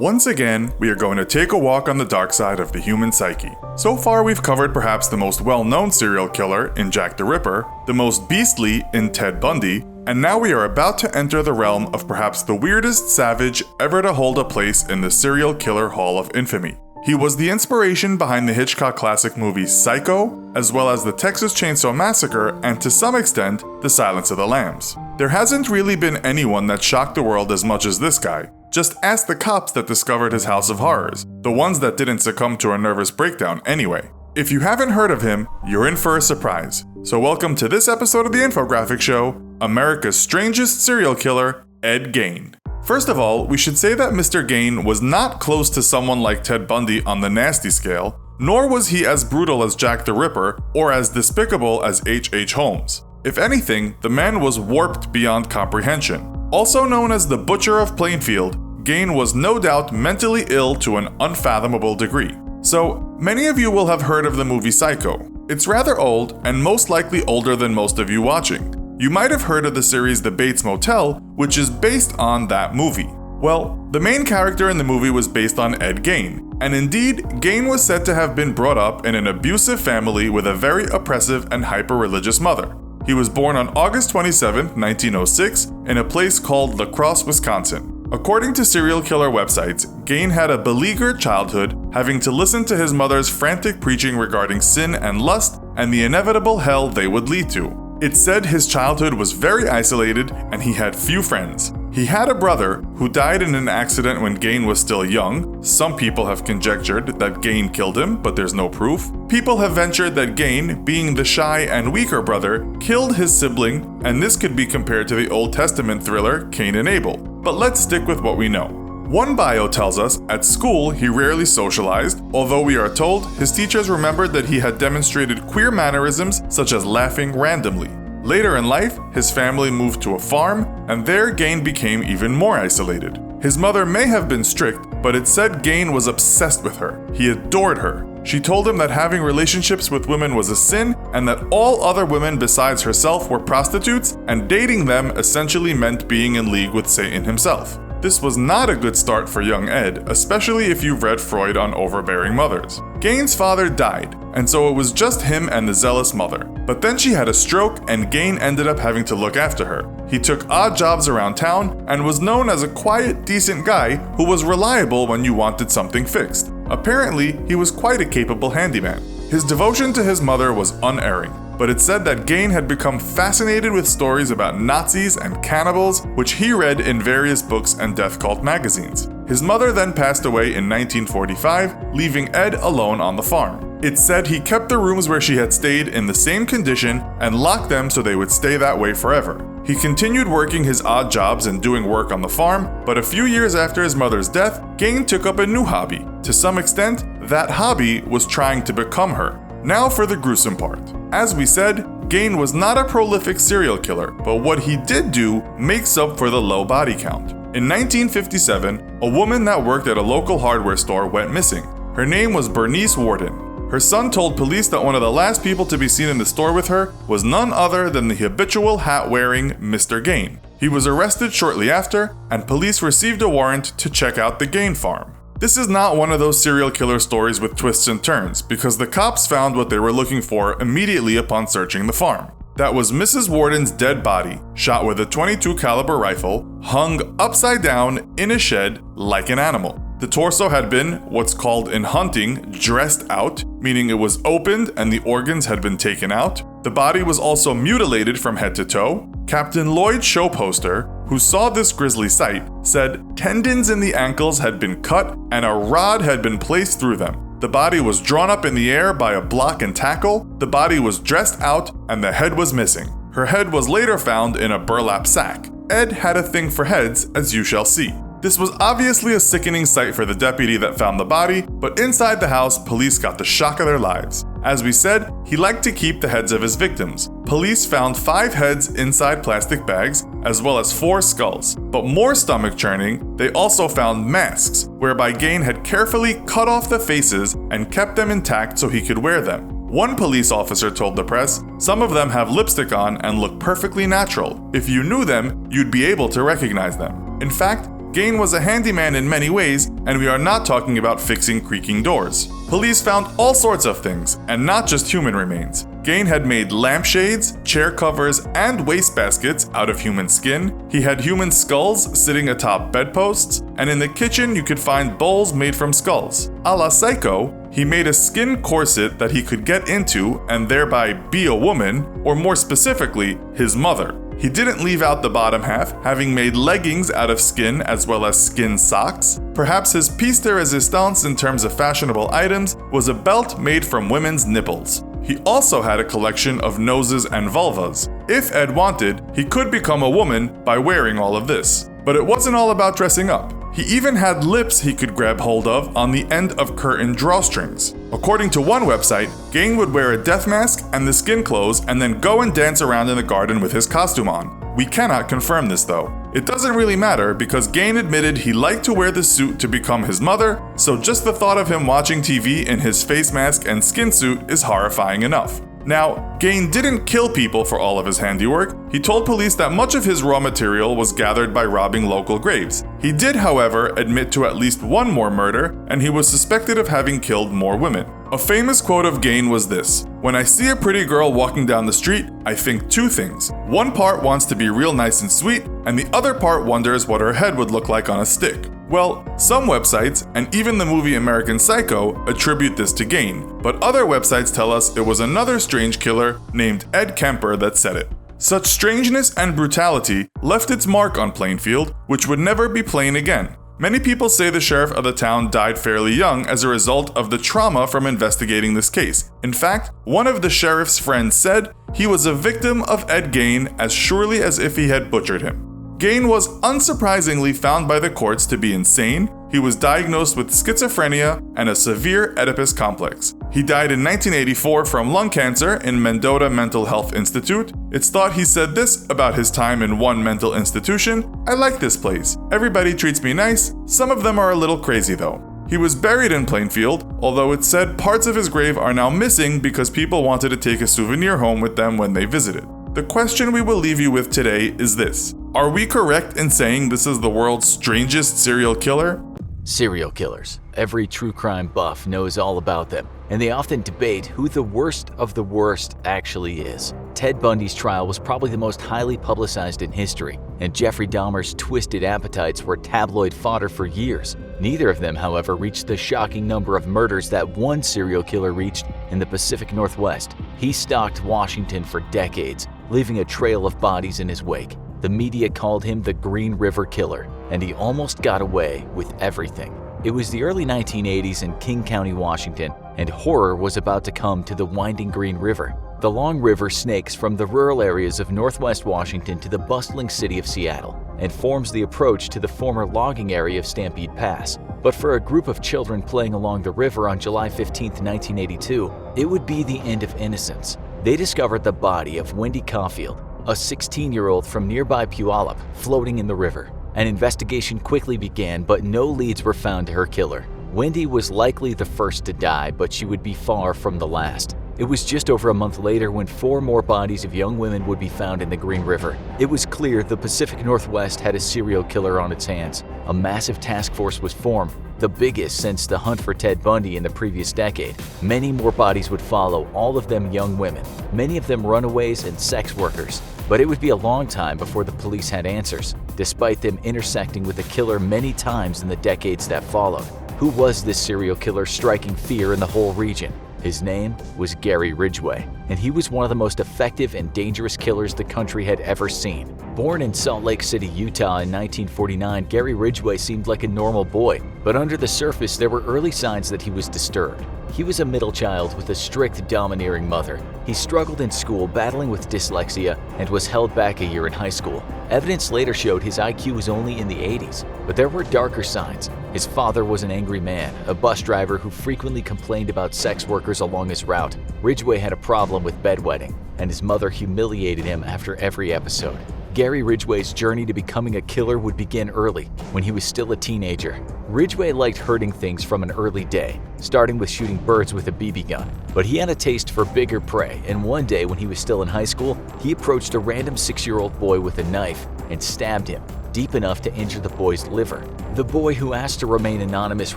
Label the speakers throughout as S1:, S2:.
S1: Once again, we are going to take a walk on the dark side of the human psyche. So far, we've covered perhaps the most well-known serial killer in Jack the Ripper, the most beastly in Ted Bundy, and now we are about to enter the realm of perhaps the weirdest savage ever to hold a place in the serial killer Hall of Infamy. He was the inspiration behind the Hitchcock classic movies Psycho, as well as the Texas Chainsaw Massacre, and to some extent, The Silence of the Lambs. There hasn't really been anyone that shocked the world as much as this guy. Just ask the cops that discovered his house of horrors, the ones that didn't succumb to a nervous breakdown anyway. If you haven't heard of him, you're in for a surprise. So welcome to this episode of the Infographic Show, America's strangest serial killer, Ed Gein. First of all, we should say that Mr. Gein was not close to someone like Ted Bundy on the nasty scale, nor was he as brutal as Jack the Ripper or as despicable as H.H. Holmes. If anything, the man was warped beyond comprehension. Also known as the Butcher of Plainfield, Gein was no doubt mentally ill to an unfathomable degree. So, many of you will have heard of the movie Psycho. It's rather old, and most likely older than most of you watching. You might have heard of the series The Bates Motel, which is based on that movie. Well, the main character in the movie was based on Ed Gein, and indeed, Gein was said to have been brought up in an abusive family with a very oppressive and hyper-religious mother. He was born on August 27, 1906, in a place called La Crosse, Wisconsin. According to serial killer websites, Gein had a beleaguered childhood, having to listen to his mother's frantic preaching regarding sin and lust and the inevitable hell they would lead to. It's said his childhood was very isolated and he had few friends. He had a brother who died in an accident when Gein was still young. Some people have conjectured that Gein killed him, but there's no proof. People have ventured that Gein, being the shy and weaker brother, killed his sibling, and this could be compared to the Old Testament thriller Cain and Abel. But let's stick with what we know. One bio tells us at school he rarely socialized, although we are told his teachers remembered that he had demonstrated queer mannerisms such as laughing randomly. Later in life, his family moved to a farm, and there Gein became even more isolated. His mother may have been strict, but it said Gein was obsessed with her. He adored her. She told him that having relationships with women was a sin, and that all other women besides herself were prostitutes, and dating them essentially meant being in league with Satan himself. This was not a good start for young Ed, especially if you've read Freud on overbearing mothers. Gein's father died, and so it was just him and the zealous mother. But then she had a stroke, and Gein ended up having to look after her. He took odd jobs around town and was known as a quiet, decent guy who was reliable when you wanted something fixed. Apparently, he was quite a capable handyman. His devotion to his mother was unerring, but it said that Gein had become fascinated with stories about Nazis and cannibals, which he read in various books and death cult magazines. His mother then passed away in 1945, leaving Ed alone on the farm. It said he kept the rooms where she had stayed in the same condition and locked them so they would stay that way forever. He continued working his odd jobs and doing work on the farm, but a few years after his mother's death, Gein took up a new hobby. To some extent, that hobby was trying to become her. Now for the gruesome part. As we said, Gein was not a prolific serial killer, but what he did do makes up for the low body count. In 1957, a woman that worked at a local hardware store went missing. Her name was Bernice Warden. Her son told police that one of the last people to be seen in the store with her was none other than the habitual hat-wearing Mr. Gein. He was arrested shortly after, and police received a warrant to check out the Gein farm. This is not one of those serial killer stories with twists and turns, because the cops found what they were looking for immediately upon searching the farm. That was Mrs. Warden's dead body, shot with a .22 caliber rifle, hung upside down in a shed like an animal. The torso had been, what's called in hunting, dressed out, meaning it was opened and the organs had been taken out. The body was also mutilated from head to toe. Captain Lloyd Show Poster, who saw this grisly sight, said tendons in the ankles had been cut and a rod had been placed through them. The body was drawn up in the air by a block and tackle, the body was dressed out, and the head was missing. Her head was later found in a burlap sack. Ed had a thing for heads, as you shall see. This was obviously a sickening sight for the deputy that found the body, but inside the house, police got the shock of their lives. As we said, he liked to keep the heads of his victims. Police found 5 heads inside plastic bags, as well as 4 skulls. But more stomach churning, they also found masks, whereby Gein had carefully cut off the faces and kept them intact so he could wear them. One police officer told the press, "Some of them have lipstick on and look perfectly natural. If you knew them, you'd be able to recognize them." In fact, Gein was a handyman in many ways, and we are not talking about fixing creaking doors. Police found all sorts of things, and not just human remains. Gein had made lampshades, chair covers, and wastebaskets out of human skin. He had human skulls sitting atop bedposts, and in the kitchen you could find bowls made from skulls. A la Psycho, he made a skin corset that he could get into and thereby be a woman, or more specifically, his mother. He didn't leave out the bottom half, having made leggings out of skin as well as skin socks. Perhaps his piece de resistance in terms of fashionable items was a belt made from women's nipples. He also had a collection of noses and vulvas. If Ed wanted, he could become a woman by wearing all of this. But it wasn't all about dressing up. He even had lips he could grab hold of on the end of curtain drawstrings. According to one website, Gein would wear a death mask and the skin clothes and then go and dance around in the garden with his costume on. We cannot confirm this though. It doesn't really matter because Gein admitted he liked to wear the suit to become his mother, so just the thought of him watching TV in his face mask and skin suit is horrifying enough. Now, Gein didn't kill people for all of his handiwork. He told police that much of his raw material was gathered by robbing local graves. He did, however, admit to at least one more murder, and he was suspected of having killed more women. A famous quote of Gein was this: "When I see a pretty girl walking down the street, I think two things. One part wants to be real nice and sweet, and the other part wonders what her head would look like on a stick." Well, some websites, and even the movie American Psycho, attribute this to Gein, but other websites tell us it was another strange killer named Ed Kemper that said it. Such strangeness and brutality left its mark on Plainfield, which would never be plain again. Many people say the sheriff of the town died fairly young as a result of the trauma from investigating this case. In fact, one of the sheriff's friends said he was a victim of Ed Gein as surely as if he had butchered him. Gein was unsurprisingly found by the courts to be insane. He was diagnosed with schizophrenia and a severe Oedipus complex. He died in 1984 from lung cancer in Mendota Mental Health Institute. It's thought he said this about his time in one mental institution: "I like this place. Everybody treats me nice. Some of them are a little crazy though." He was buried in Plainfield, although it's said parts of his grave are now missing because people wanted to take a souvenir home with them when they visited. The question we will leave you with today is this: are we correct in saying this is the world's strangest serial killer?
S2: Serial killers. Every true crime buff knows all about them, and they often debate who the worst of the worst actually is. Ted Bundy's trial was probably the most highly publicized in history, and Jeffrey Dahmer's twisted appetites were tabloid fodder for years. Neither of them, however, reached the shocking number of murders that one serial killer reached in the Pacific Northwest. He stalked Washington for decades, leaving a trail of bodies in his wake. The media called him the Green River Killer, and he almost got away with everything. It was the early 1980s in King County, Washington, and horror was about to come to the winding Green River. The long river snakes from the rural areas of northwest Washington to the bustling city of Seattle, and forms the approach to the former logging area of Stampede Pass. But for a group of children playing along the river on July 15, 1982, it would be the end of innocence. They discovered the body of Wendy Caulfield, a 16-year-old from nearby Puyallup, floating in the river. An investigation quickly began, but no leads were found to her killer. Wendy was likely the first to die, but she would be far from the last. It was just over a month later when 4 more bodies of young women would be found in the Green River. It was clear the Pacific Northwest had a serial killer on its hands. A massive task force was formed, the biggest since the hunt for Ted Bundy in the previous decade. Many more bodies would follow, all of them young women, many of them runaways and sex workers. But it would be a long time before the police had answers, despite them intersecting with the killer many times in the decades that followed. Who was this serial killer striking fear in the whole region? His name was Gary Ridgway, and he was one of the most effective and dangerous killers the country had ever seen. Born in Salt Lake City, Utah in 1949, Gary Ridgway seemed like a normal boy, but under the surface there were early signs that he was disturbed. He was a middle child with a strict, domineering mother. He struggled in school, battling with dyslexia, and was held back a year in high school. Evidence later showed his IQ was only in the 80s, but there were darker signs. His father was an angry man, a bus driver who frequently complained about sex workers along his route. Ridgway had a problem with bedwetting, and his mother humiliated him after every episode. Gary Ridgway's journey to becoming a killer would begin early, when he was still a teenager. Ridgway liked hurting things from an early day, starting with shooting birds with a BB gun. But he had a taste for bigger prey, and one day when he was still in high school, he approached a random 6-year-old boy with a knife and stabbed him, deep enough to injure the boy's liver. The boy, who asked to remain anonymous,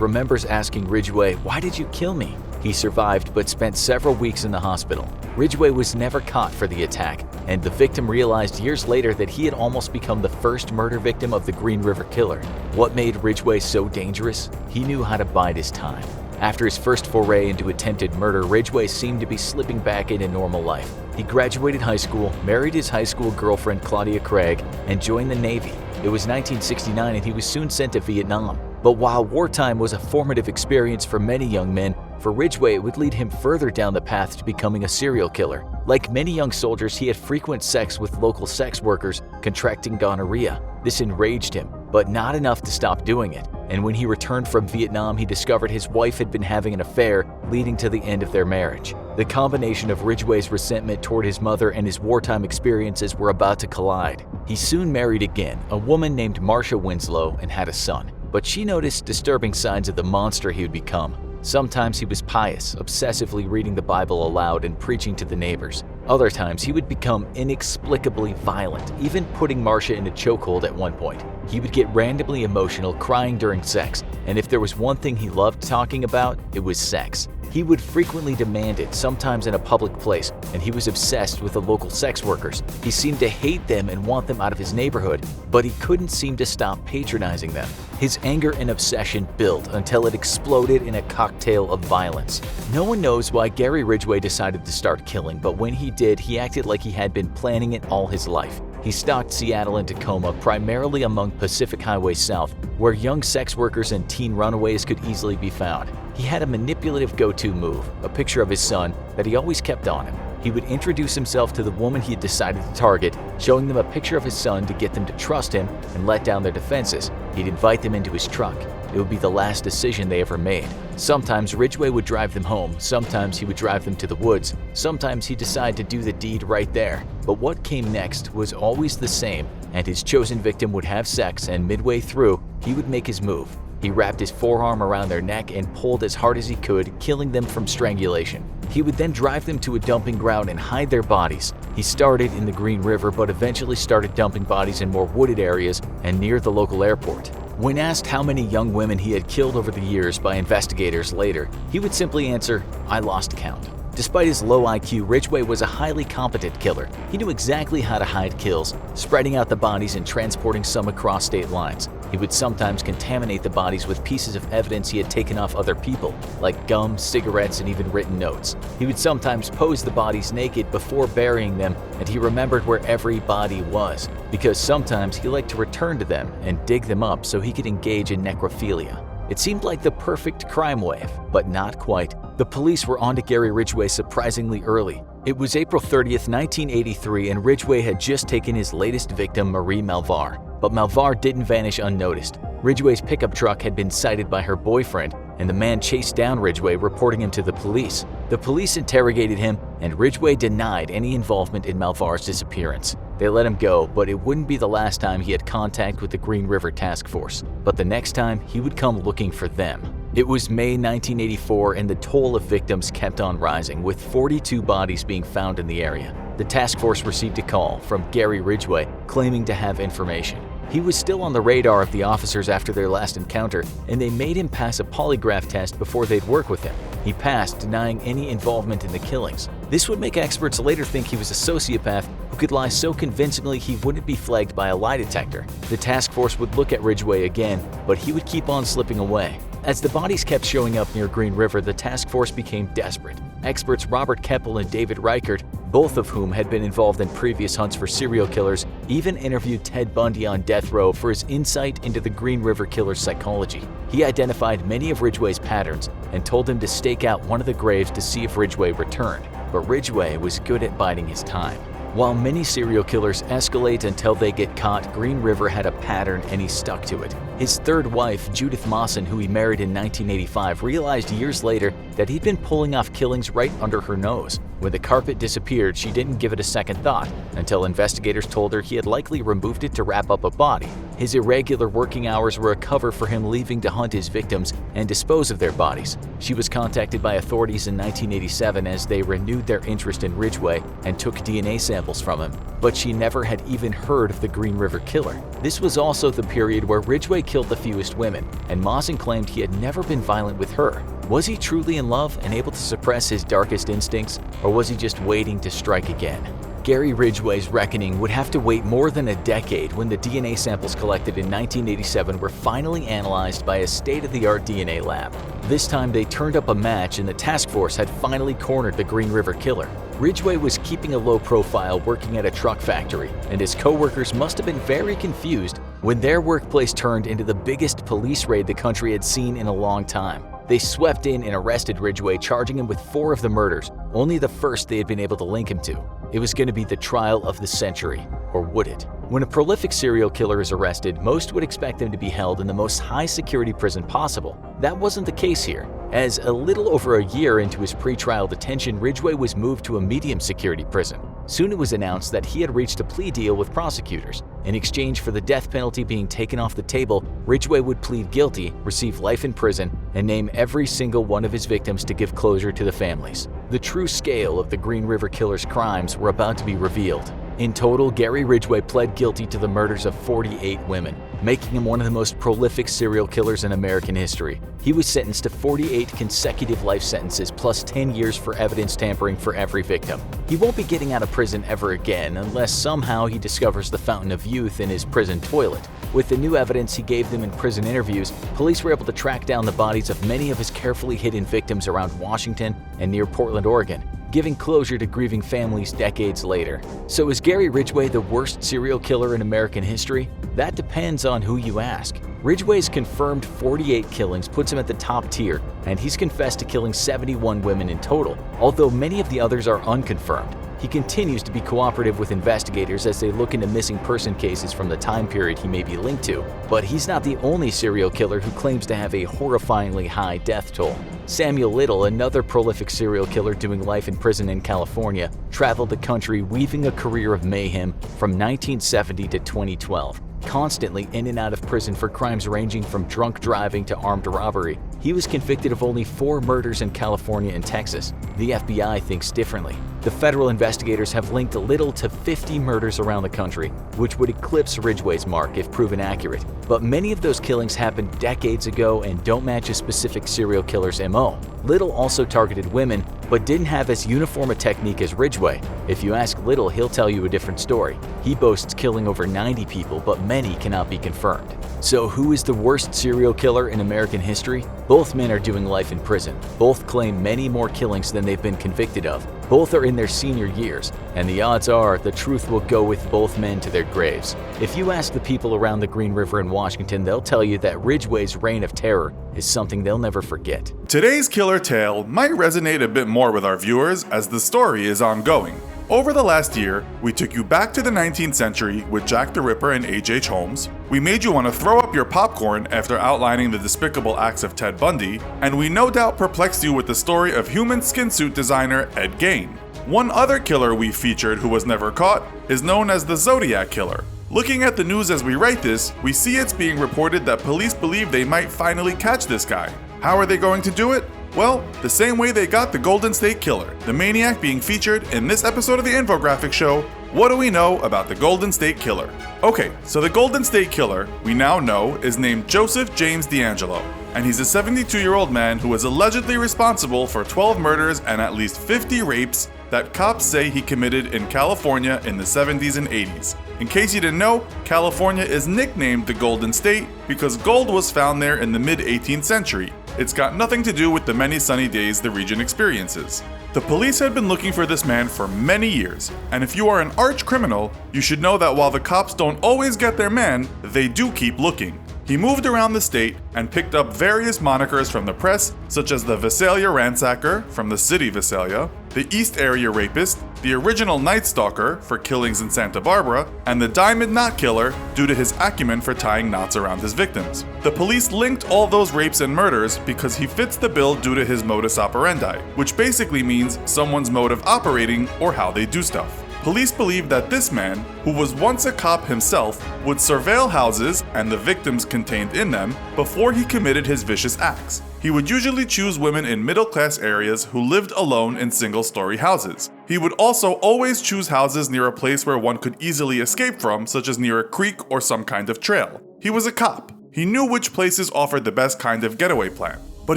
S2: remembers asking Ridgway, "Why did you kill me?" He survived but spent several weeks in the hospital. Ridgway was never caught for the attack, and the victim realized years later that he had almost become the first murder victim of the Green River Killer. What made Ridgway so dangerous? He knew how to bide his time. After his first foray into attempted murder, Ridgway seemed to be slipping back into normal life. He graduated high school, married his high school girlfriend Claudia Craig, and joined the Navy. It was 1969 and he was soon sent to Vietnam. But while wartime was a formative experience for many young men, for Ridgway it would lead him further down the path to becoming a serial killer. Like many young soldiers, he had frequent sex with local sex workers, contracting gonorrhea. This enraged him, but not enough to stop doing it. And when he returned from Vietnam, he discovered his wife had been having an affair, leading to the end of their marriage. The combination of Ridgway's resentment toward his mother and his wartime experiences were about to collide. He soon married again, a woman named Marcia Winslow, and had a son. But she noticed disturbing signs of the monster he would become. Sometimes he was pious, obsessively reading the Bible aloud and preaching to the neighbors. Other times he would become inexplicably violent, even putting Marcia in a chokehold at one point. He would get randomly emotional, crying during sex, and if there was one thing he loved talking about, it was sex. He would frequently demand it, sometimes in a public place, and he was obsessed with the local sex workers. He seemed to hate them and want them out of his neighborhood, but he couldn't seem to stop patronizing them. His anger and obsession built until it exploded in a cocktail of violence. No one knows why Gary Ridgway decided to start killing, but when he did, he acted like he had been planning it all his life. He stalked Seattle and Tacoma, primarily among Pacific Highway South, where young sex workers and teen runaways could easily be found. He had a manipulative go-to move, a picture of his son, that he always kept on him. He would introduce himself to the woman he had decided to target, showing them a picture of his son to get them to trust him and let down their defenses. He'd invite them into his truck. It would be the last decision they ever made. Sometimes Ridgway would drive them home, sometimes he would drive them to the woods, sometimes he'd decide to do the deed right there. But what came next was always the same, and his chosen victim would have sex, and midway through, he would make his move. He wrapped his forearm around their neck and pulled as hard as he could, killing them from strangulation. He would then drive them to a dumping ground and hide their bodies. He started in the Green River, but eventually started dumping bodies in more wooded areas and near the local airport. When asked how many young women he had killed over the years by investigators later, he would simply answer, "I lost count." Despite his low IQ, Ridgway was a highly competent killer. He knew exactly how to hide kills, spreading out the bodies and transporting some across state lines. He would sometimes contaminate the bodies with pieces of evidence he had taken off other people, like gum, cigarettes, and even written notes. He would sometimes pose the bodies naked before burying them, and he remembered where every body was, because sometimes he liked to return to them and dig them up so he could engage in necrophilia. It seemed like the perfect crime wave, but not quite. The police were onto Gary Ridgway surprisingly early. It was April 30th, 1983, and Ridgway had just taken his latest victim, Marie Malvar. But Malvar didn't vanish unnoticed. Ridgway's pickup truck had been sighted by her boyfriend, and the man chased down Ridgway, reporting him to the police. The police interrogated him, and Ridgway denied any involvement in Malvar's disappearance. They let him go, but it wouldn't be the last time he had contact with the Green River Task Force. But the next time, he would come looking for them. It was May 1984, and the toll of victims kept on rising, with 42 bodies being found in the area. The task force received a call from Gary Ridgway claiming to have information. He was still on the radar of the officers after their last encounter, and they made him pass a polygraph test before they'd work with him. He passed, denying any involvement in the killings. This would make experts later think he was a sociopath who could lie so convincingly he wouldn't be flagged by a lie detector. The task force would look at Ridgway again, but he would keep on slipping away. As the bodies kept showing up near Green River, the task force became desperate. Experts Robert Keppel and David Reichert, both of whom had been involved in previous hunts for serial killers, even interviewed Ted Bundy on death row for his insight into the Green River Killer's psychology. He identified many of Ridgway's patterns and told him to stake out one of the graves to see if Ridgway returned. But Ridgway was good at biding his time. While many serial killers escalate until they get caught, Green River had a pattern and he stuck to it. His third wife, Judith Mawson, who he married in 1985, realized years later that he'd been pulling off killings right under her nose. When the carpet disappeared, she didn't give it a second thought until investigators told her he had likely removed it to wrap up a body. His irregular working hours were a cover for him leaving to hunt his victims and dispose of their bodies. She was contacted by authorities in 1987 as they renewed their interest in Ridgway and took DNA samples from him, but she never had even heard of the Green River Killer. This was also the period where Ridgway killed the fewest women, and Mawson claimed he had never been violent with her. Was he truly in love and able to suppress his darkest instincts, or was he just waiting to strike again? Gary Ridgway's reckoning would have to wait more than a decade when the DNA samples collected in 1987 were finally analyzed by a state-of-the-art DNA lab. This time they turned up a match and the task force had finally cornered the Green River Killer. Ridgway was keeping a low profile working at a truck factory, and his co-workers must have been very confused when their workplace turned into the biggest police raid the country had seen in a long time. They swept in and arrested Ridgway, charging him with 4 of the murders, only the first they had been able to link him to. It was going to be the trial of the century, or would it? When a prolific serial killer is arrested, most would expect him to be held in the most high-security prison possible. That wasn't the case here, as a little over a year into his pre-trial detention, Ridgway was moved to a medium-security prison. Soon it was announced that he had reached a plea deal with prosecutors. In exchange for the death penalty being taken off the table, Ridgway would plead guilty, receive life in prison, and name every single one of his victims to give closure to the families. The true scale of the Green River Killer's crimes were about to be revealed. In total, Gary Ridgway pled guilty to the murders of 48 women, making him one of the most prolific serial killers in American history. He was sentenced to 48 consecutive life sentences plus 10 years for evidence tampering for every victim. He won't be getting out of prison ever again unless somehow he discovers the fountain of youth in his prison toilet. With the new evidence he gave them in prison interviews, police were able to track down the bodies of many of his carefully hidden victims around Washington and near Portland, Oregon, giving closure to grieving families decades later. So is Gary Ridgway the worst serial killer in American history? That depends on who you ask. Ridgway's confirmed 48 killings puts him at the top tier, and he's confessed to killing 71 women in total, although many of the others are unconfirmed. He continues to be cooperative with investigators as they look into missing person cases from the time period he may be linked to, but he's not the only serial killer who claims to have a horrifyingly high death toll. Samuel Little, another prolific serial killer doing life in prison in California, traveled the country weaving a career of mayhem from 1970 to 2012. Constantly in and out of prison for crimes ranging from drunk driving to armed robbery, he was convicted of only 4 murders in California and Texas. The FBI thinks differently. The federal investigators have linked Little to 50 murders around the country, which would eclipse Ridgway's mark if proven accurate. But many of those killings happened decades ago and don't match a specific serial killer's MO. Little also targeted women, but didn't have as uniform a technique as Ridgway. If you ask Little, he'll tell you a different story. He boasts killing over 90 people, but many cannot be confirmed. So who is the worst serial killer in American history? Both men are doing life in prison. Both claim many more killings than they've been convicted of. Both are in their senior years, and the odds are the truth will go with both men to their graves. If you ask the people around the Green River in Washington, they'll tell you that Ridgway's reign of terror is something they'll never forget.
S1: Today's killer tale might resonate a bit more with our viewers as the story is ongoing. Over the last year, we took you back to the 19th century with Jack the Ripper and H.H. Holmes. We made you want to throw up your popcorn after outlining the despicable acts of Ted Bundy, and we no doubt perplexed you with the story of human skin suit designer Ed Gein. One other killer we featured who was never caught is known as the Zodiac Killer. Looking at the news as we write this, we see it's being reported that police believe they might finally catch this guy. How are they going to do it? Well, the same way they got the Golden State Killer, the maniac being featured in this episode of the infographic show, What Do We Know About the Golden State Killer? Okay, so the Golden State Killer, we now know, is named Joseph James D'Angelo, and he's a 72-year-old man who is allegedly responsible for 12 murders and at least 50 rapes that cops say he committed in California in the 70s and 80s. In case you didn't know, California is nicknamed the Golden State because gold was found there in the mid-18th century. It's got nothing to do with the many sunny days the region experiences. The police had been looking for this man for many years, and if you are an arch criminal, you should know that while the cops don't always get their man, they do keep looking. He moved around the state and picked up various monikers from the press, such as the Visalia Ransacker from the city Visalia, the East Area Rapist, the original Nightstalker for killings in Santa Barbara, and the Diamond Knot Killer due to his acumen for tying knots around his victims. The police linked all those rapes and murders because he fits the bill due to his modus operandi, which basically means someone's mode of operating or how they do stuff. Police believe that this man, who was once a cop himself, would surveil houses and the victims contained in them before he committed his vicious acts. He would usually choose women in middle-class areas who lived alone in single-story houses. He would also always choose houses near a place where one could easily escape from, such as near a creek or some kind of trail. He was a cop. He knew which places offered the best kind of getaway plan. But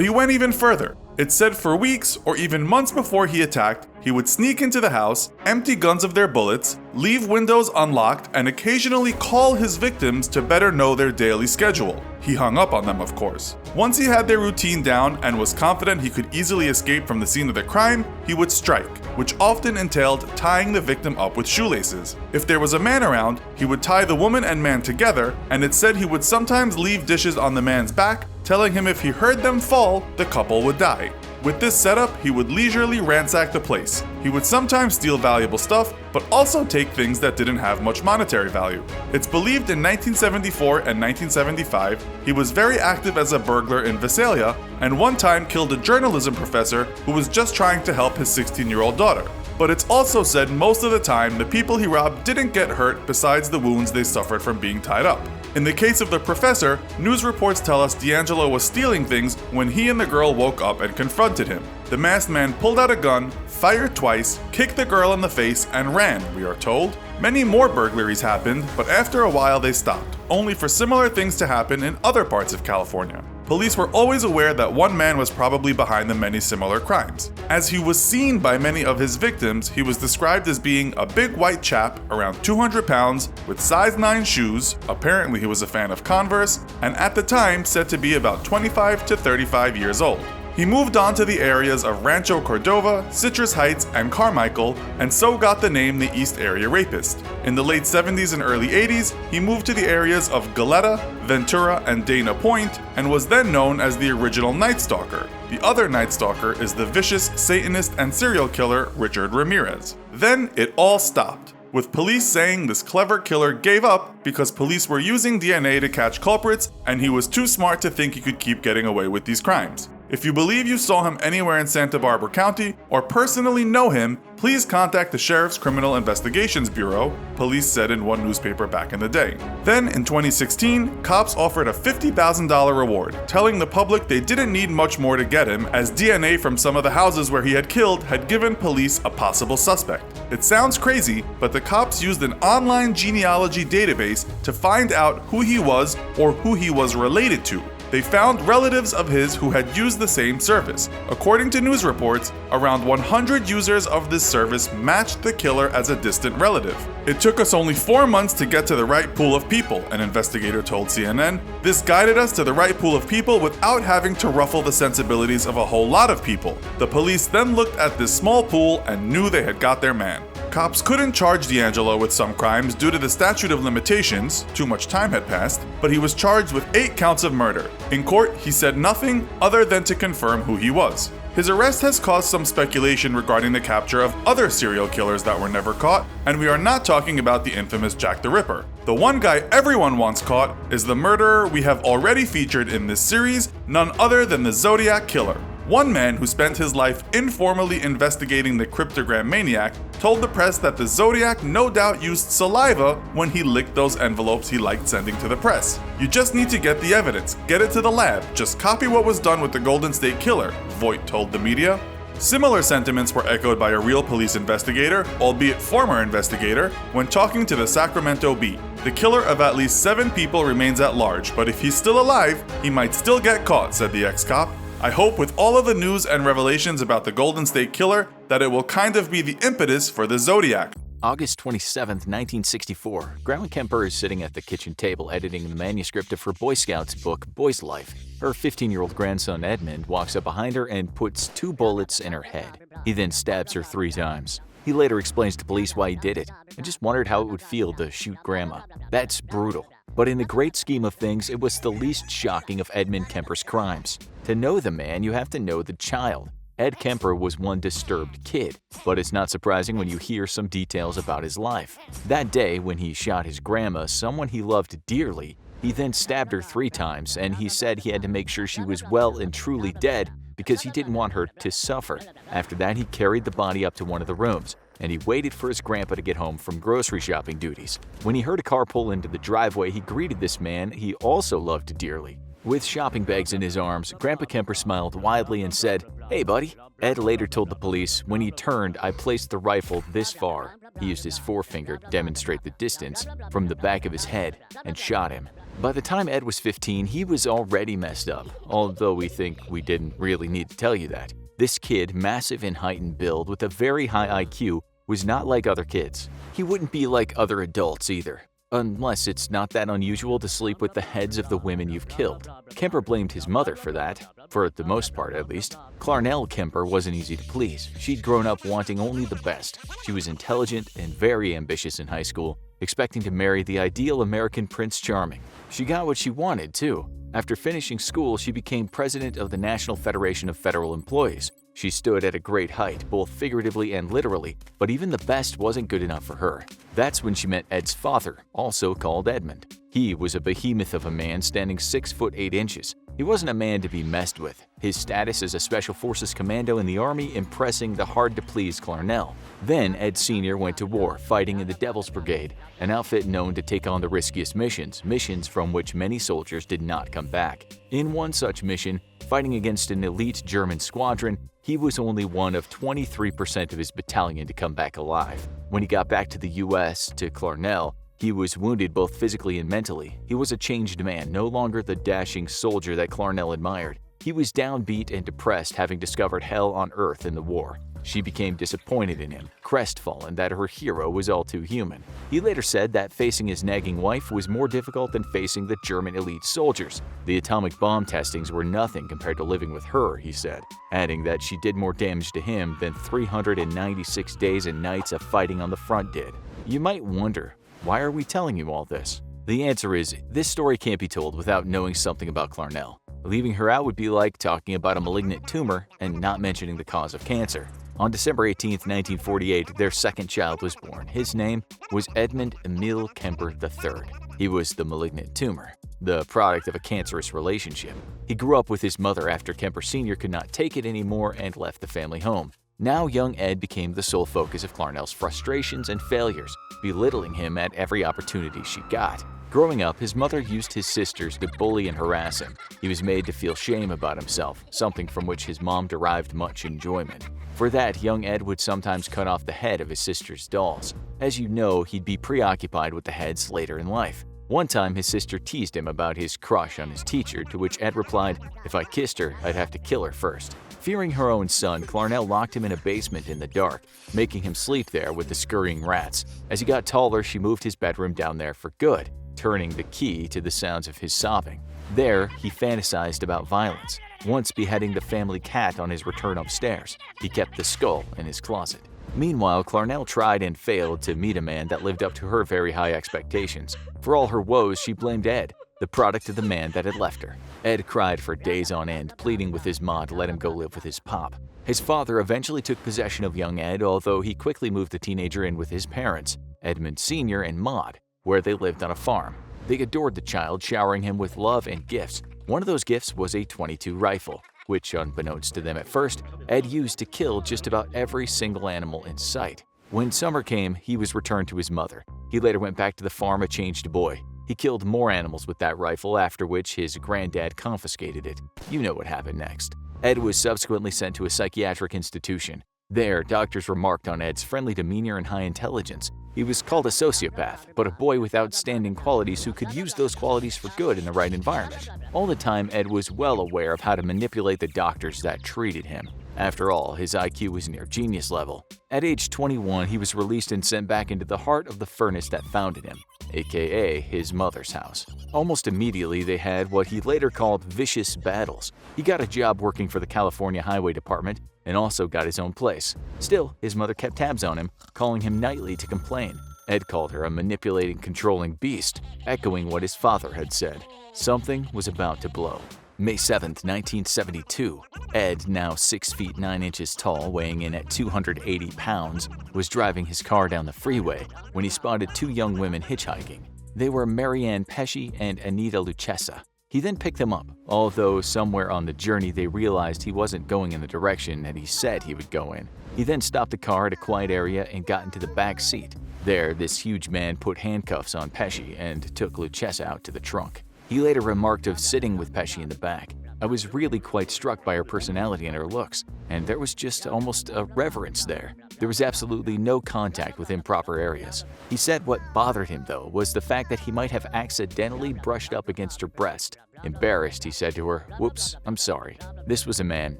S1: he went even further. It's said for weeks or even months before he attacked, he would sneak into the house, empty guns of their bullets, leave windows unlocked, and occasionally call his victims to better know their daily schedule. He hung up on them, of course. Once he had their routine down and was confident he could easily escape from the scene of the crime, he would strike, which often entailed tying the victim up with shoelaces. If there was a man around, he would tie the woman and man together, and it said he would sometimes leave dishes on the man's back, telling him if he heard them fall, the couple would die. With this setup, he would leisurely ransack the place. He would sometimes steal valuable stuff, but also take things that didn't have much monetary value. It's believed in 1974 and 1975, he was very active as a burglar in Visalia, and one time killed a journalism professor who was just trying to help his 16-year-old daughter. But it's also said most of the time the people he robbed didn't get hurt besides the wounds they suffered from being tied up. In the case of the professor, news reports tell us D'Angelo was stealing things when he and the girl woke up and confronted him. The masked man pulled out a gun, fired twice, kicked the girl in the face, and ran, we are told. Many more burglaries happened, but after a while they stopped, only for similar things to happen in other parts of California. Police were always aware that one man was probably behind the many similar crimes. As he was seen by many of his victims, he was described as being a big white chap around 200 pounds with size 9 shoes, apparently he was a fan of Converse, and at the time said to be about 25 to 35 years old. He moved on to the areas of Rancho Cordova, Citrus Heights, and Carmichael, and so got the name the East Area Rapist. In the late 70s and early 80s, he moved to the areas of Goleta, Ventura, and Dana Point, and was then known as the original Nightstalker. The other Nightstalker is the vicious Satanist and serial killer Richard Ramirez. Then it all stopped, with police saying this clever killer gave up because police were using DNA to catch culprits and he was too smart to think he could keep getting away with these crimes. If you believe you saw him anywhere in Santa Barbara County or personally know him, please contact the Sheriff's Criminal Investigations Bureau, police said in one newspaper back in the day. Then, in 2016, cops offered a $50,000 reward, telling the public they didn't need much more to get him, as DNA from some of the houses where he had killed had given police a possible suspect. It sounds crazy, but the cops used an online genealogy database to find out who he was or who he was related to. They found relatives of his who had used the same service. According to news reports, around 100 users of this service matched the killer as a distant relative. It took us only 4 months to get to the right pool of people, an investigator told CNN. This guided us to the right pool of people without having to ruffle the sensibilities of a whole lot of people. The police then looked at this small pool and knew they had got their man. Cops couldn't charge D'Angelo with some crimes due to the statute of limitations, too much time had passed, but he was charged with 8 counts of murder. In court, he said nothing other than to confirm who he was. His arrest has caused some speculation regarding the capture of other serial killers that were never caught, and we are not talking about the infamous Jack the Ripper. The one guy everyone wants caught is the murderer we have already featured in this series, none other than the Zodiac Killer. One man who spent his life informally investigating the cryptogram maniac told the press that the Zodiac no doubt used saliva when he licked those envelopes he liked sending to the press. You just need to get the evidence, get it to the lab, just copy what was done with the Golden State Killer, Voight told the media. Similar sentiments were echoed by a real police investigator, albeit former investigator, when talking to the Sacramento Bee. The killer of at least 7 people remains at large, but if he's still alive, he might still get caught, said the ex-cop. I hope with all of the news and revelations about the Golden State Killer that it will kind of be the impetus for the Zodiac.
S2: August 27, 1964, Grandma Kemper is sitting at the kitchen table editing the manuscript of her Boy Scouts book, Boy's Life. Her 15-year-old grandson Edmund walks up behind her and puts 2 bullets in her head. He then stabs her 3 times. He later explains to police why he did it. I just wondered how it would feel to shoot Grandma. That's brutal. But in the great scheme of things, it was the least shocking of Edmund Kemper's crimes. To know the man, you have to know the child. Ed Kemper was one disturbed kid, but it's not surprising when you hear some details about his life. That day, when he shot his grandma, someone he loved dearly, he then stabbed her 3 times, and he said he had to make sure she was well and truly dead because he didn't want her to suffer. After that, he carried the body up to one of the rooms, and he waited for his grandpa to get home from grocery shopping duties. When he heard a car pull into the driveway, he greeted this man he also loved dearly. With shopping bags in his arms, Grandpa Kemper smiled widely and said, "Hey, buddy." Ed later told the police, "When he turned, I placed the rifle this far." He used his forefinger to demonstrate the distance from the back of his head and shot him. By the time Ed was 15, he was already messed up, although we think we didn't really need to tell you that. This kid, massive in height and build with a very high IQ, was not like other kids. He wouldn't be like other adults either. Unless it's not that unusual to sleep with the heads of the women you've killed. Kemper blamed his mother for that, for the most part at least. Clarnell Kemper wasn't easy to please. She'd grown up wanting only the best. She was intelligent and very ambitious in high school, expecting to marry the ideal American Prince Charming. She got what she wanted, too. After finishing school, she became president of the National Federation of Federal Employees. She stood at a great height, both figuratively and literally, but even the best wasn't good enough for her. That's when she met Ed's father, also called Edmund. He was a behemoth of a man standing 6 foot 8 inches. He wasn't a man to be messed with, his status as a Special Forces commando in the Army impressing the hard-to-please Clarnell. Then Ed Sr. went to war, fighting in the Devil's Brigade, an outfit known to take on the riskiest missions from which many soldiers did not come back. In one such mission, fighting against an elite German squadron, he was only one of 23% of his battalion to come back alive. When he got back to the U.S., to Clarnell, he was wounded both physically and mentally. He was a changed man, no longer the dashing soldier that Clarnell admired. He was downbeat and depressed, having discovered hell on earth in the war. She became disappointed in him, crestfallen that her hero was all too human. He later said that facing his nagging wife was more difficult than facing the German elite soldiers. The atomic bomb testings were nothing compared to living with her, he said, adding that she did more damage to him than 396 days and nights of fighting on the front did. You might wonder, why are we telling you all this? The answer is, this story can't be told without knowing something about Clarnell. Leaving her out would be like talking about a malignant tumor and not mentioning the cause of cancer. On December 18, 1948, their second child was born. His name was Edmund Emil Kemper III. He was the malignant tumor, the product of a cancerous relationship. He grew up with his mother after Kemper Sr. could not take it anymore and left the family home. Now young Ed became the sole focus of Clarnell's frustrations and failures, belittling him at every opportunity she got. Growing up, his mother used his sisters to bully and harass him. He was made to feel shame about himself, something from which his mom derived much enjoyment. For that, young Ed would sometimes cut off the head of his sister's dolls. As you know, he'd be preoccupied with the heads later in life. One time, his sister teased him about his crush on his teacher, to which Ed replied, "If I kissed her, I'd have to kill her first." Fearing her own son, Clarnell locked him in a basement in the dark, making him sleep there with the scurrying rats. As he got taller, she moved his bedroom down there for good, turning the key to the sounds of his sobbing. There, he fantasized about violence, once beheading the family cat on his return upstairs. He kept the skull in his closet. Meanwhile, Clarnell tried and failed to meet a man that lived up to her very high expectations. For all her woes, she blamed Ed, the product of the man that had left her. Ed cried for days on end, pleading with his ma to let him go live with his pop. His father eventually took possession of young Ed, although he quickly moved the teenager in with his parents, Edmund Sr. and Maud, where they lived on a farm. They adored the child, showering him with love and gifts. One of those gifts was a .22 rifle, which, unbeknownst to them at first, Ed used to kill just about every single animal in sight. When summer came, he was returned to his mother. He later went back to the farm a changed boy. He killed more animals with that rifle, after which his granddad confiscated it. You know what happened next. Ed was subsequently sent to a psychiatric institution. There, doctors remarked on Ed's friendly demeanor and high intelligence. He was called a sociopath, but a boy with outstanding qualities who could use those qualities for good in the right environment. All the time, Ed was well aware of how to manipulate the doctors that treated him. After all, his IQ was near genius level. At age 21, he was released and sent back into the heart of the furnace that founded him, aka his mother's house. Almost immediately, they had what he later called vicious battles. He got a job working for the California Highway Department and also got his own place. Still, his mother kept tabs on him, calling him nightly to complain. Ed called her a manipulating, controlling beast, echoing what his father had said. Something was about to blow. May 7, 1972, Ed, now 6 feet 9 inches tall, weighing in at 280 pounds, was driving his car down the freeway when he spotted two young women hitchhiking. They were Marianne Pesci and Anita Lucchesa. He then picked them up, although somewhere on the journey they realized he wasn't going in the direction that he said he would go in. He then stopped the car at a quiet area and got into the back seat. There, this huge man put handcuffs on Pesci and took Lucchesa out to the trunk. He later remarked of sitting with Pesci in the back. I was really quite struck by her personality and her looks, and there was just almost a reverence there. There was absolutely no contact with improper areas. He said what bothered him, though, was the fact that he might have accidentally brushed up against her breast. Embarrassed, he said to her, "Whoops, I'm sorry." This was a man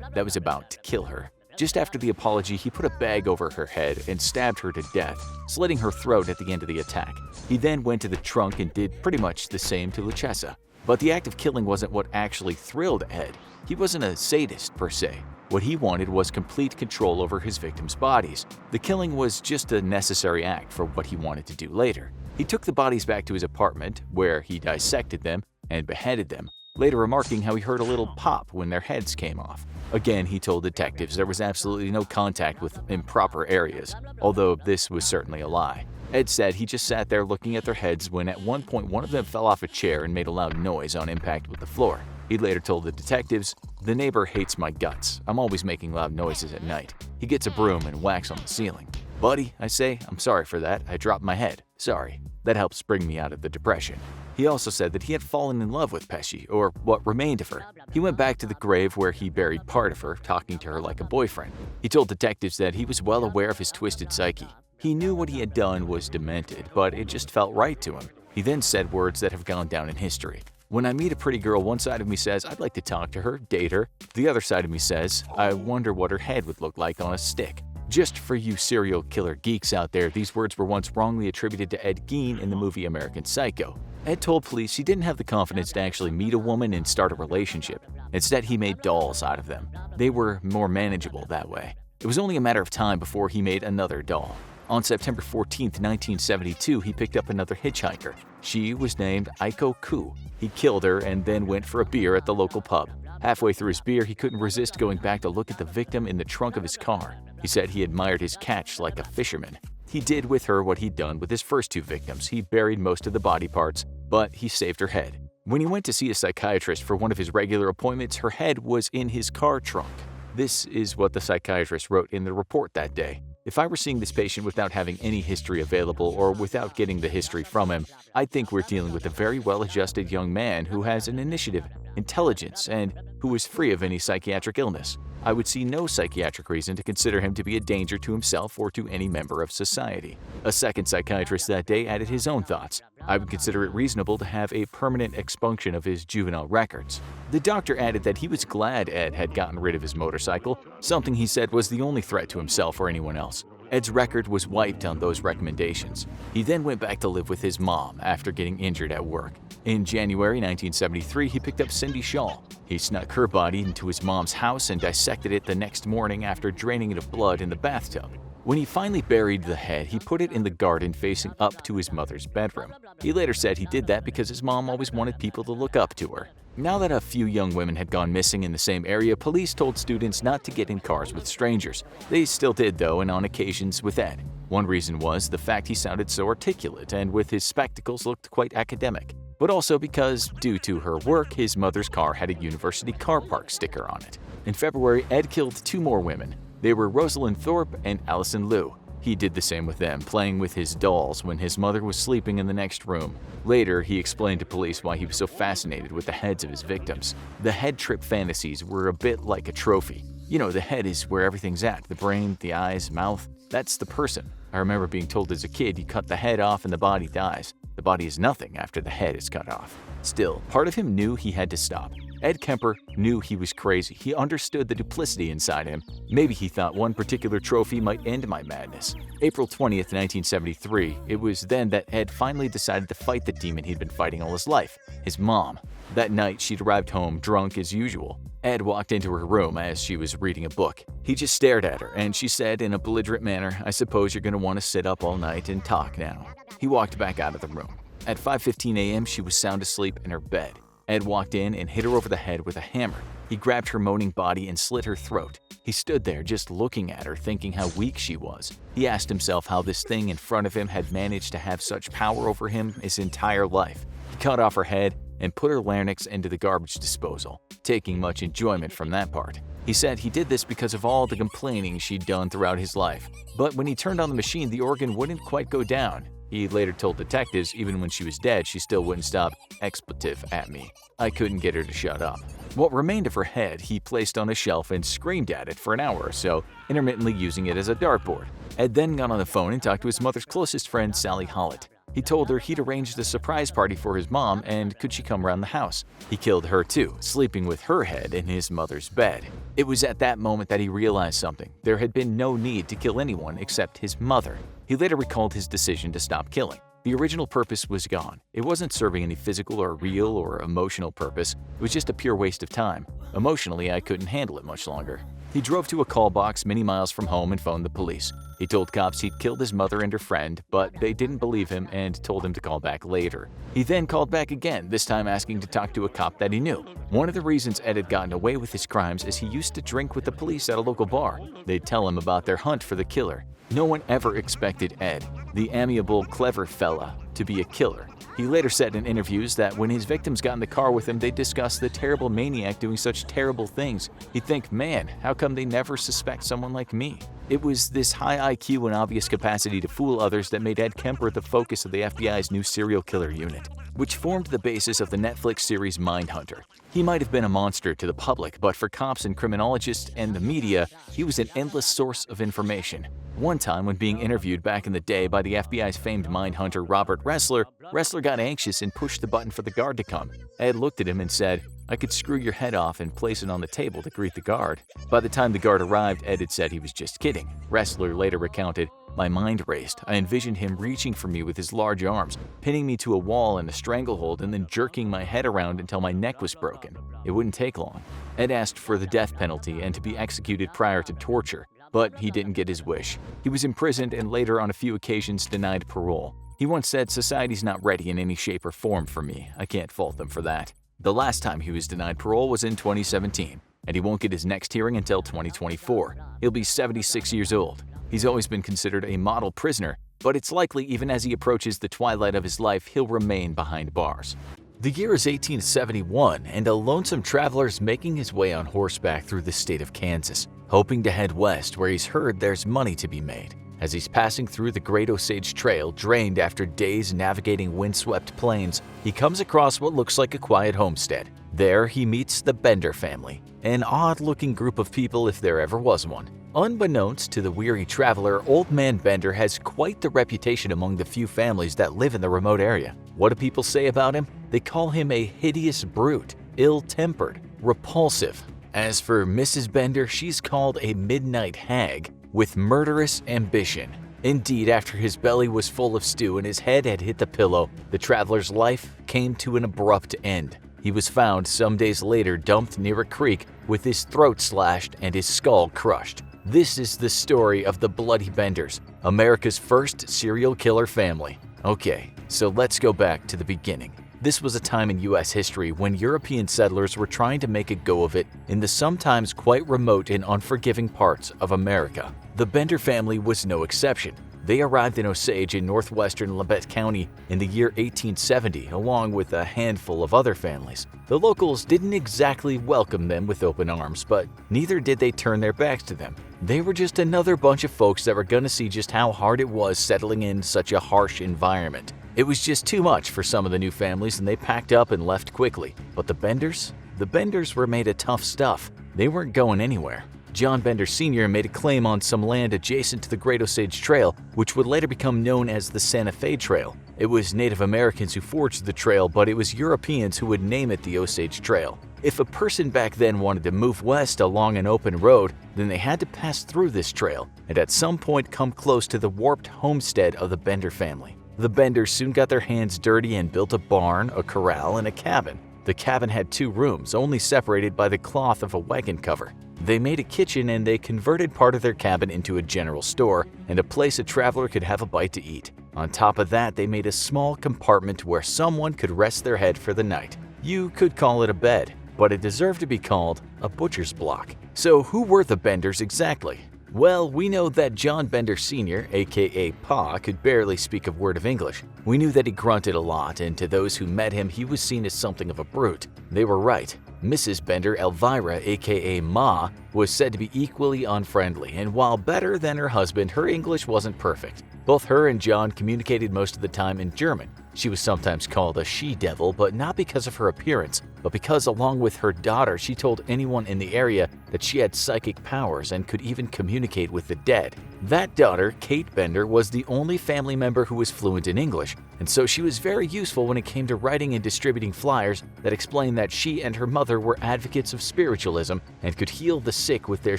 S2: that was about to kill her. Just after the apology, he put a bag over her head and stabbed her to death, slitting her throat at the end of the attack. He then went to the trunk and did pretty much the same to Lucchesa. But the act of killing wasn't what actually thrilled Ed. He wasn't a sadist per se. What he wanted was complete control over his victims' bodies. The killing was just a necessary act for what he wanted to do later. He took the bodies back to his apartment, where he dissected them and beheaded them, later remarking how he heard a little pop when their heads came off. Again, he told detectives there was absolutely no contact with improper areas, although this was certainly a lie. Ed said he just sat there looking at their heads when at one point one of them fell off a chair and made a loud noise on impact with the floor. He later told the detectives, "The neighbor hates my guts. I'm always making loud noises at night. He gets a broom and whacks on the ceiling. Buddy, I say, I'm sorry for that. I dropped my head. Sorry. That helps bring me out of the depression." He also said that he had fallen in love with Pesci, or what remained of her. He went back to the grave where he buried part of her, talking to her like a boyfriend. He told detectives that he was well aware of his twisted psyche. He knew what he had done was demented, but it just felt right to him. He then said words that have gone down in history. "When I meet a pretty girl, one side of me says, I'd like to talk to her, date her. The other side of me says, I wonder what her head would look like on a stick." Just for you serial killer geeks out there, these words were once wrongly attributed to Ed Gein in the movie American Psycho. Ed told police he didn't have the confidence to actually meet a woman and start a relationship. Instead, he made dolls out of them. They were more manageable that way. It was only a matter of time before he made another doll. On September 14, 1972, he picked up another hitchhiker. She was named Aiko Ku. He killed her and then went for a beer at the local pub. Halfway through his beer, he couldn't resist going back to look at the victim in the trunk of his car. He said he admired his catch like a fisherman. He did with her what he'd done with his first two victims. He buried most of the body parts, but he saved her head. When he went to see a psychiatrist for one of his regular appointments, her head was in his car trunk. This is what the psychiatrist wrote in the report that day. "If I were seeing this patient without having any history available or without getting the history from him, I'd think we're dealing with a very well-adjusted young man who has an initiative, intelligence, and who is free of any psychiatric illness. I would see no psychiatric reason to consider him to be a danger to himself or to any member of society." A second psychiatrist that day added his own thoughts. "I would consider it reasonable to have a permanent expunction of his juvenile records." The doctor added that he was glad Ed had gotten rid of his motorcycle, something he said was the only threat to himself or anyone else. Ed's record was wiped on those recommendations. He then went back to live with his mom after getting injured at work. In January 1973, he picked up Cindy Shaw. He snuck her body into his mom's house and dissected it the next morning after draining it of blood in the bathtub. When he finally buried the head, he put it in the garden facing up to his mother's bedroom. He later said he did that because his mom always wanted people to look up to her. Now that a few young women had gone missing in the same area, police told students not to get in cars with strangers. They still did, though, and on occasions with Ed. One reason was the fact he sounded so articulate and with his spectacles looked quite academic. But also because, due to her work, his mother's car had a university car park sticker on it. In February, Ed killed two more women. They were Rosalind Thorpe and Allison Liu. He did the same with them, playing with his dolls when his mother was sleeping in the next room. Later, he explained to police why he was so fascinated with the heads of his victims. The head trip fantasies were a bit like a trophy. You know, the head is where everything's at. The brain, the eyes, mouth, that's the person. I remember being told as a kid you cut the head off and the body dies. The body is nothing after the head is cut off. Still, part of him knew he had to stop. Ed Kemper knew he was crazy. He understood the duplicity inside him. Maybe he thought one particular trophy might end my madness. April 20th, 1973, it was then that Ed finally decided to fight the demon he'd been fighting all his life, his mom. That night, she'd arrived home drunk as usual. Ed walked into her room as she was reading a book. He just stared at her, and she said in a belligerent manner, "I suppose you're going to want to sit up all night and talk now." He walked back out of the room. At 5:15 a.m., she was sound asleep in her bed. Ed walked in and hit her over the head with a hammer. He grabbed her moaning body and slit her throat. He stood there just looking at her, thinking how weak she was. He asked himself how this thing in front of him had managed to have such power over him his entire life. He cut off her head and put her larynx into the garbage disposal, taking much enjoyment from that part. He said he did this because of all the complaining she'd done throughout his life. But when he turned on the machine, the organ wouldn't quite go down. He later told detectives even when she was dead, she still wouldn't stop expletive at me. I couldn't get her to shut up. What remained of her head he placed on a shelf and screamed at it for an hour or so, intermittently using it as a dartboard. Ed then got on the phone and talked to his mother's closest friend, Sally Hollett. He told her he'd arranged a surprise party for his mom and could she come around the house. He killed her too, sleeping with her head in his mother's bed. It was at that moment that he realized something. There had been no need to kill anyone except his mother. He later recalled his decision to stop killing. The original purpose was gone. It wasn't serving any physical or real or emotional purpose. It was just a pure waste of time. Emotionally, I couldn't handle it much longer. He drove to a call box many miles from home and phoned the police. He told cops he'd killed his mother and her friend, but they didn't believe him and told him to call back later. He then called back again, this time asking to talk to a cop that he knew. One of the reasons Ed had gotten away with his crimes is he used to drink with the police at a local bar. They'd tell him about their hunt for the killer. No one ever expected Ed, the amiable, clever fella, to be a killer. He later said in interviews that when his victims got in the car with him, they discussed the terrible maniac doing such terrible things. He'd think, man, how come they never suspect someone like me? It was this high IQ and obvious capacity to fool others that made Ed Kemper the focus of the FBI's new serial killer unit, which formed the basis of the Netflix series Mindhunter. He might have been a monster to the public, but for cops and criminologists and the media, he was an endless source of information. One time, when being interviewed back in the day by the FBI's famed mindhunter Robert Ressler got anxious and pushed the button for the guard to come. Ed looked at him and said, "I could screw your head off and place it on the table to greet the guard." By the time the guard arrived, Ed had said he was just kidding. Ressler later recounted, "My mind raced. I envisioned him reaching for me with his large arms, pinning me to a wall in a stranglehold and then jerking my head around until my neck was broken. It wouldn't take long." Ed asked for the death penalty and to be executed prior to torture, but he didn't get his wish. He was imprisoned and later on a few occasions denied parole. He once said, "Society's not ready in any shape or form for me. I can't fault them for that." The last time he was denied parole was in 2017, and he won't get his next hearing until 2024. He'll be 76 years old. He's always been considered a model prisoner, but it's likely even as he approaches the twilight of his life, he'll remain behind bars. The year is 1871, and a lonesome traveler is making his way on horseback through the state of Kansas, hoping to head west where he's heard there's money to be made. As he's passing through the Great Osage Trail, drained after days navigating windswept plains, he comes across what looks like a quiet homestead. There, he meets the Bender family, an odd-looking group of people if there ever was one. Unbeknownst to the weary traveler, Old Man Bender has quite the reputation among the few families that live in the remote area. What do people say about him? They call him a hideous brute, ill-tempered, repulsive. As for Mrs. Bender, she's called a midnight hag with murderous ambition. Indeed, after his belly was full of stew and his head had hit the pillow, the traveler's life came to an abrupt end. He was found some days later dumped near a creek with his throat slashed and his skull crushed. This is the story of the Bloody Benders, America's first serial killer family. Okay, so let's go back to the beginning. This was a time in U.S. history when European settlers were trying to make a go of it in the sometimes quite remote and unforgiving parts of America. The Bender family was no exception. They arrived in Osage in northwestern Labette County in the year 1870, along with a handful of other families. The locals didn't exactly welcome them with open arms, but neither did they turn their backs to them. They were just another bunch of folks that were gonna see just how hard it was settling in such a harsh environment. It was just too much for some of the new families and they packed up and left quickly. But the Benders were made of tough stuff. They weren't going anywhere. John Bender Sr. made a claim on some land adjacent to the Great Osage Trail, which would later become known as the Santa Fe Trail. It was Native Americans who forged the trail, but it was Europeans who would name it the Osage Trail. If a person back then wanted to move west along an open road, then they had to pass through this trail and at some point come close to the warped homestead of the Bender family. The Benders soon got their hands dirty and built a barn, a corral, and a cabin. The cabin had 2 rooms, only separated by the cloth of a wagon cover. They made a kitchen and they converted part of their cabin into a general store and a place a traveler could have a bite to eat. On top of that, they made a small compartment where someone could rest their head for the night. You could call it a bed, but it deserved to be called a butcher's block. So who were the Benders exactly? Well, we know that John Bender Sr., aka Pa, could barely speak a word of English. We knew that he grunted a lot, and to those who met him, he was seen as something of a brute. They were right. Mrs. Bender, Elvira, aka Ma, was said to be equally unfriendly, and while better than her husband, her English wasn't perfect. Both her and John communicated most of the time in German. She was sometimes called a she-devil, but not because of her appearance, but because along with her daughter, she told anyone in the area that she had psychic powers and could even communicate with the dead. That daughter, Kate Bender, was the only family member who was fluent in English, and so she was very useful when it came to writing and distributing flyers that explained that she and her mother were advocates of spiritualism and could heal the sick with their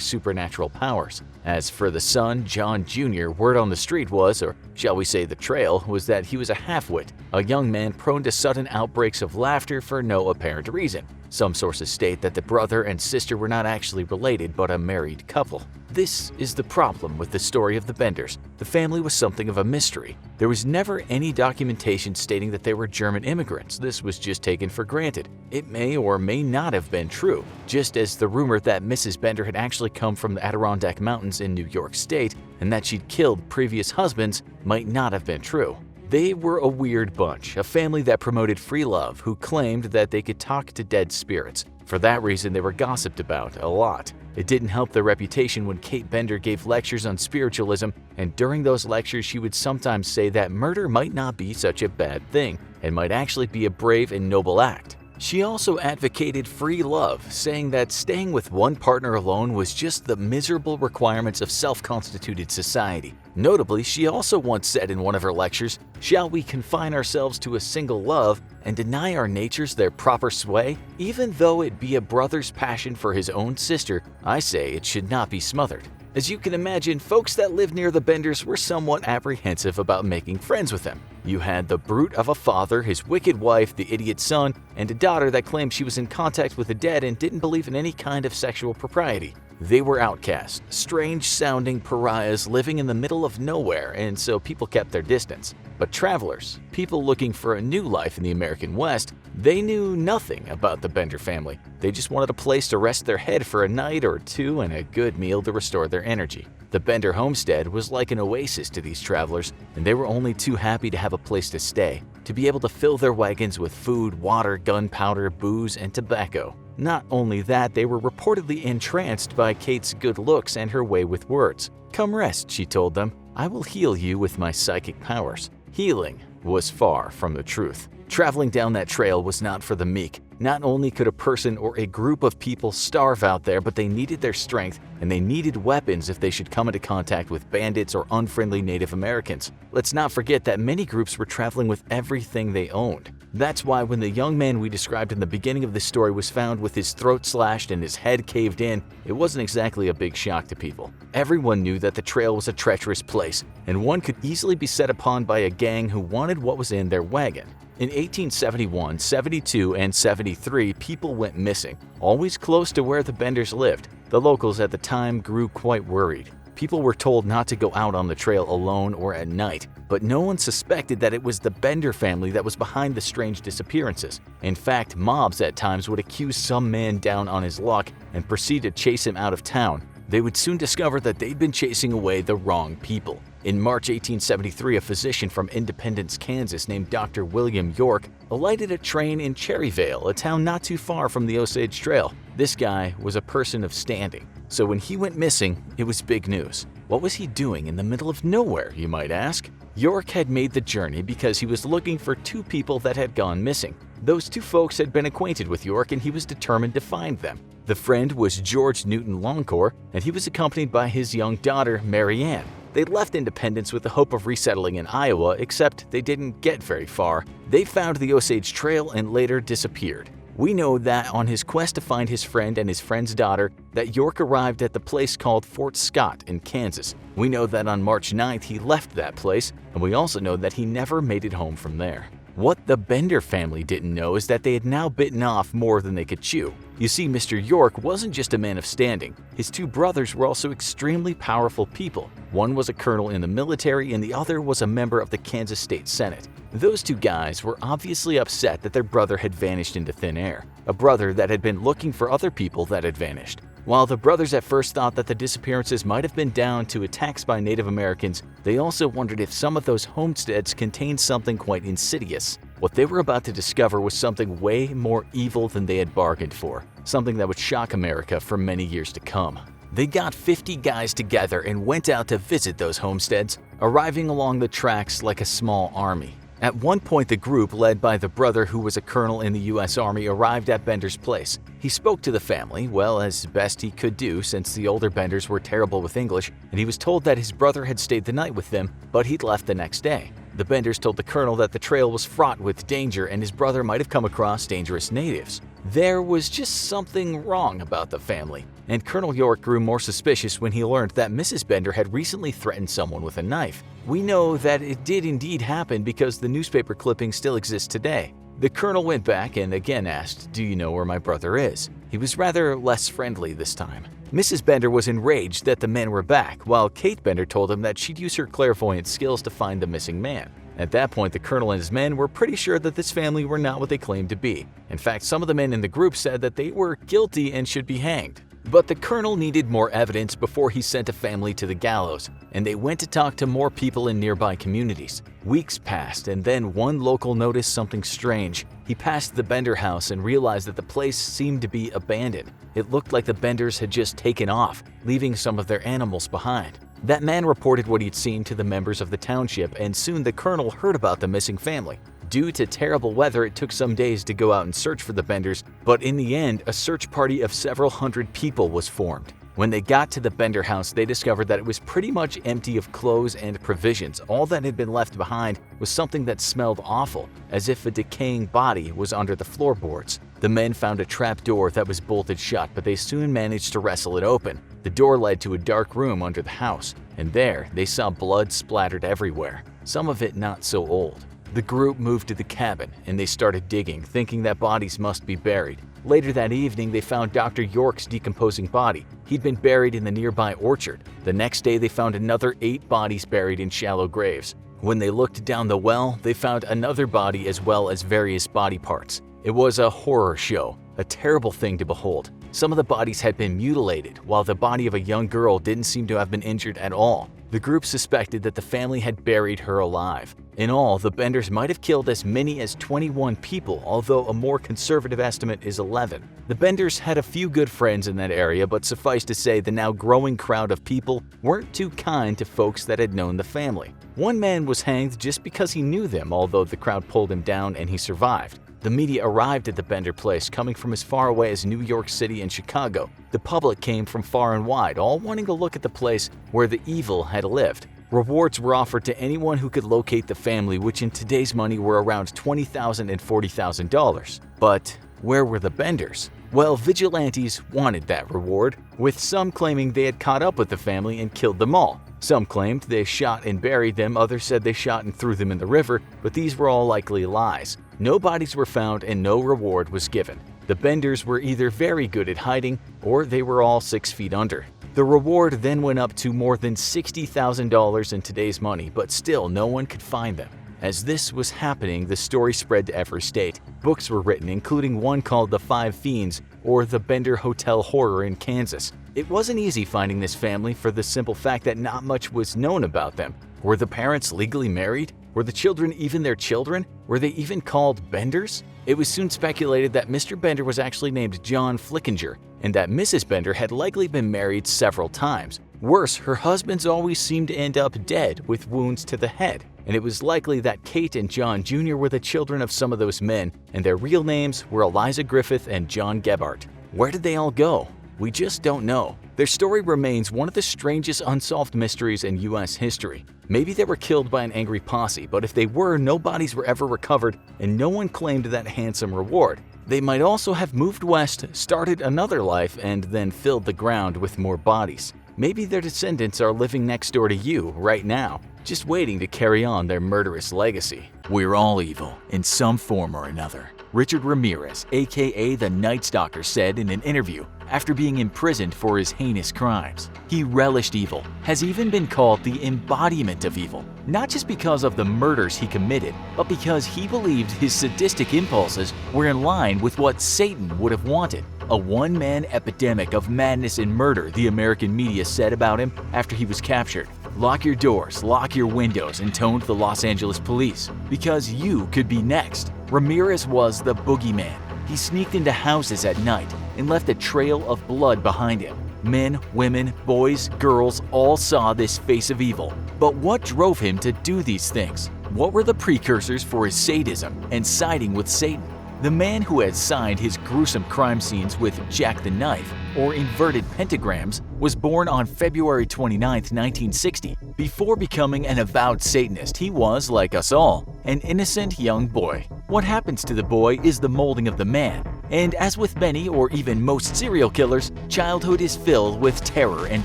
S2: supernatural powers. As for the son, John Jr., word on the street was, or shall we say the trail, was that he was a half-wit, a young man prone to sudden outbreaks of laughter for no apparent reason. Some sources state that the brother and sister were not actually related but a married couple. This is the problem with the story of the Benders. The family was something of a mystery. There was never any documentation stating that they were German immigrants. This was just taken for granted. It may or may not have been true, just as the rumor that Mrs. Bender had actually come from the Adirondack Mountains in New York State and that she'd killed previous husbands might not have been true. They were a weird bunch, a family that promoted free love who claimed that they could talk to dead spirits. For that reason, they were gossiped about a lot. It didn't help their reputation when Kate Bender gave lectures on spiritualism, and during those lectures she would sometimes say that murder might not be such a bad thing and might actually be a brave and noble act. She also advocated free love, saying that staying with one partner alone was just the miserable requirements of self-constituted society. Notably, she also once said in one of her lectures, "Shall we confine ourselves to a single love and deny our natures their proper sway? Even though it be a brother's passion for his own sister, I say it should not be smothered." As you can imagine, folks that lived near the Benders were somewhat apprehensive about making friends with them. You had the brute of a father, his wicked wife, the idiot son, and a daughter that claimed she was in contact with the dead and didn't believe in any kind of sexual propriety. They were outcasts, strange-sounding pariahs living in the middle of nowhere, and so people kept their distance. But travelers, people looking for a new life in the American West, they knew nothing about the Bender family. They just wanted a place to rest their head for a night or two and a good meal to restore their energy. The Bender homestead was like an oasis to these travelers, and they were only too happy to have a place to stay, to be able to fill their wagons with food, water, gunpowder, booze, and tobacco. Not only that, they were reportedly entranced by Kate's good looks and her way with words. "Come rest," she told them. "I will heal you with my psychic powers." Healing was far from the truth. Traveling down that trail was not for the meek. Not only could a person or a group of people starve out there, but they needed their strength and they needed weapons if they should come into contact with bandits or unfriendly Native Americans. Let's not forget that many groups were traveling with everything they owned. That's why when the young man we described in the beginning of this story was found with his throat slashed and his head caved in, it wasn't exactly a big shock to people. Everyone knew that the trail was a treacherous place, and one could easily be set upon by a gang who wanted what was in their wagon. In 1871, 72, and 73, people went missing, always close to where the Benders lived. The locals at the time grew quite worried. People were told not to go out on the trail alone or at night, but no one suspected that it was the Bender family that was behind the strange disappearances. In fact, mobs at times would accuse some man down on his luck and proceed to chase him out of town. They would soon discover that they'd been chasing away the wrong people. In March 1873, a physician from Independence, Kansas named Dr. William York alighted a train in Cherryvale, a town not too far from the Osage Trail. This guy was a person of standing, so when he went missing, it was big news. What was he doing in the middle of nowhere, you might ask? York had made the journey because he was looking for two people that had gone missing. Those two folks had been acquainted with York and he was determined to find them. The friend was George Newton Longcore, and he was accompanied by his young daughter, Mary Ann. They left Independence with the hope of resettling in Iowa, except they didn't get very far. They found the Osage Trail and later disappeared. We know that on his quest to find his friend and his friend's daughter, that York arrived at the place called Fort Scott in Kansas. We know that on March 9th he left that place, and we also know that he never made it home from there. What the Bender family didn't know is that they had now bitten off more than they could chew. You see, Mr. York wasn't just a man of standing. His two brothers were also extremely powerful people. One was a colonel in the military and the other was a member of the Kansas State Senate. Those two guys were obviously upset that their brother had vanished into thin air, a brother that had been looking for other people that had vanished. While the brothers at first thought that the disappearances might have been down to attacks by Native Americans, they also wondered if some of those homesteads contained something quite insidious. What they were about to discover was something way more evil than they had bargained for, something that would shock America for many years to come. They got 50 guys together and went out to visit those homesteads, arriving along the tracks like a small army. At one point, the group, led by the brother who was a colonel in the U.S. Army, arrived at Bender's place. He spoke to the family, well, as best he could do since the older Benders were terrible with English, and he was told that his brother had stayed the night with them, but he'd left the next day. The Benders told the colonel that the trail was fraught with danger and his brother might have come across dangerous natives. There was just something wrong about the family, and Colonel York grew more suspicious when he learned that Mrs. Bender had recently threatened someone with a knife. We know that it did indeed happen because the newspaper clipping still exists today. The colonel went back and again asked, "Do you know where my brother is?" He was rather less friendly this time. Mrs. Bender was enraged that the men were back, while Kate Bender told him that she'd use her clairvoyant skills to find the missing man. At that point, the colonel and his men were pretty sure that this family were not what they claimed to be. In fact, some of the men in the group said that they were guilty and should be hanged. But the colonel needed more evidence before he sent a family to the gallows, and they went to talk to more people in nearby communities. Weeks passed, and then one local noticed something strange. He passed the Bender house and realized that the place seemed to be abandoned. It looked like the Benders had just taken off, leaving some of their animals behind. That man reported what he'd seen to the members of the township, and soon the colonel heard about the missing family. Due to terrible weather, it took some days to go out and search for the Benders, but in the end, a search party of several hundred people was formed. When they got to the Bender house, they discovered that it was pretty much empty of clothes and provisions. All that had been left behind was something that smelled awful, as if a decaying body was under the floorboards. The men found a trap door that was bolted shut, but they soon managed to wrestle it open. The door led to a dark room under the house, and there they saw blood splattered everywhere, some of it not so old. The group moved to the cabin, and they started digging, thinking that bodies must be buried. Later that evening, they found Dr. York's decomposing body. He'd been buried in the nearby orchard. The next day, they found another 8 bodies buried in shallow graves. When they looked down the well, they found another body as well as various body parts. It was a horror show, a terrible thing to behold. Some of the bodies had been mutilated, while the body of a young girl didn't seem to have been injured at all. The group suspected that the family had buried her alive. In all, the Benders might have killed as many as 21 people, although a more conservative estimate is 11. The Benders had a few good friends in that area, but suffice to say the now growing crowd of people weren't too kind to folks that had known the family. One man was hanged just because he knew them, although the crowd pulled him down and he survived. The media arrived at the Bender place, coming from as far away as New York City and Chicago. The public came from far and wide, all wanting to look at the place where the evil had lived. Rewards were offered to anyone who could locate the family, which in today's money were around $20,000 and $40,000. But where were the Benders? Well, vigilantes wanted that reward, with some claiming they had caught up with the family and killed them all. Some claimed they shot and buried them, others said they shot and threw them in the river, but these were all likely lies. No bodies were found and no reward was given. The Benders were either very good at hiding or they were all 6 feet under. The reward then went up to more than $60,000 in today's money, but still no one could find them. As this was happening, the story spread to every state. Books were written, including one called The Five Fiends or The Bender Hotel Horror in Kansas. It wasn't easy finding this family for the simple fact that not much was known about them. Were the parents legally married? Were the children even their children? Were they even called Benders? It was soon speculated that Mr. Bender was actually named John Flickinger, and that Mrs. Bender had likely been married several times. Worse, her husbands always seemed to end up dead with wounds to the head, and it was likely that Kate and John Jr. were the children of some of those men, and their real names were Eliza Griffith and John Gebhardt. Where did they all go? We just don't know. Their story remains one of the strangest unsolved mysteries in U.S. history. Maybe they were killed by an angry posse, but if they were, no bodies were ever recovered and no one claimed that handsome reward. They might also have moved west, started another life, and then filled the ground with more bodies. Maybe their descendants are living next door to you right now. just waiting to carry on their murderous legacy. We're all evil in some form or another, Richard Ramirez, aka the Nightstalker, said in an interview after being imprisoned for his heinous crimes. He relished evil, has even been called the embodiment of evil, not just because of the murders he committed, but because he believed his sadistic impulses were in line with what Satan would have wanted. A one-man epidemic of madness and murder, the American media said about him after he was captured. Lock your doors, lock your windows, intoned the Los Angeles police, because you could be next. Ramirez was the boogeyman. He sneaked into houses at night and left a trail of blood behind him. Men, women, boys, girls all saw this face of evil. But what drove him to do these things? What were the precursors for his sadism and siding with Satan? The man who had signed his gruesome crime scenes with Jack the Knife, or inverted pentagrams, was born on February 29, 1960. Before becoming an avowed Satanist, he was, like us all, an innocent young boy. What happens to the boy is the molding of the man. And as with many or even most serial killers, childhood is filled with terror and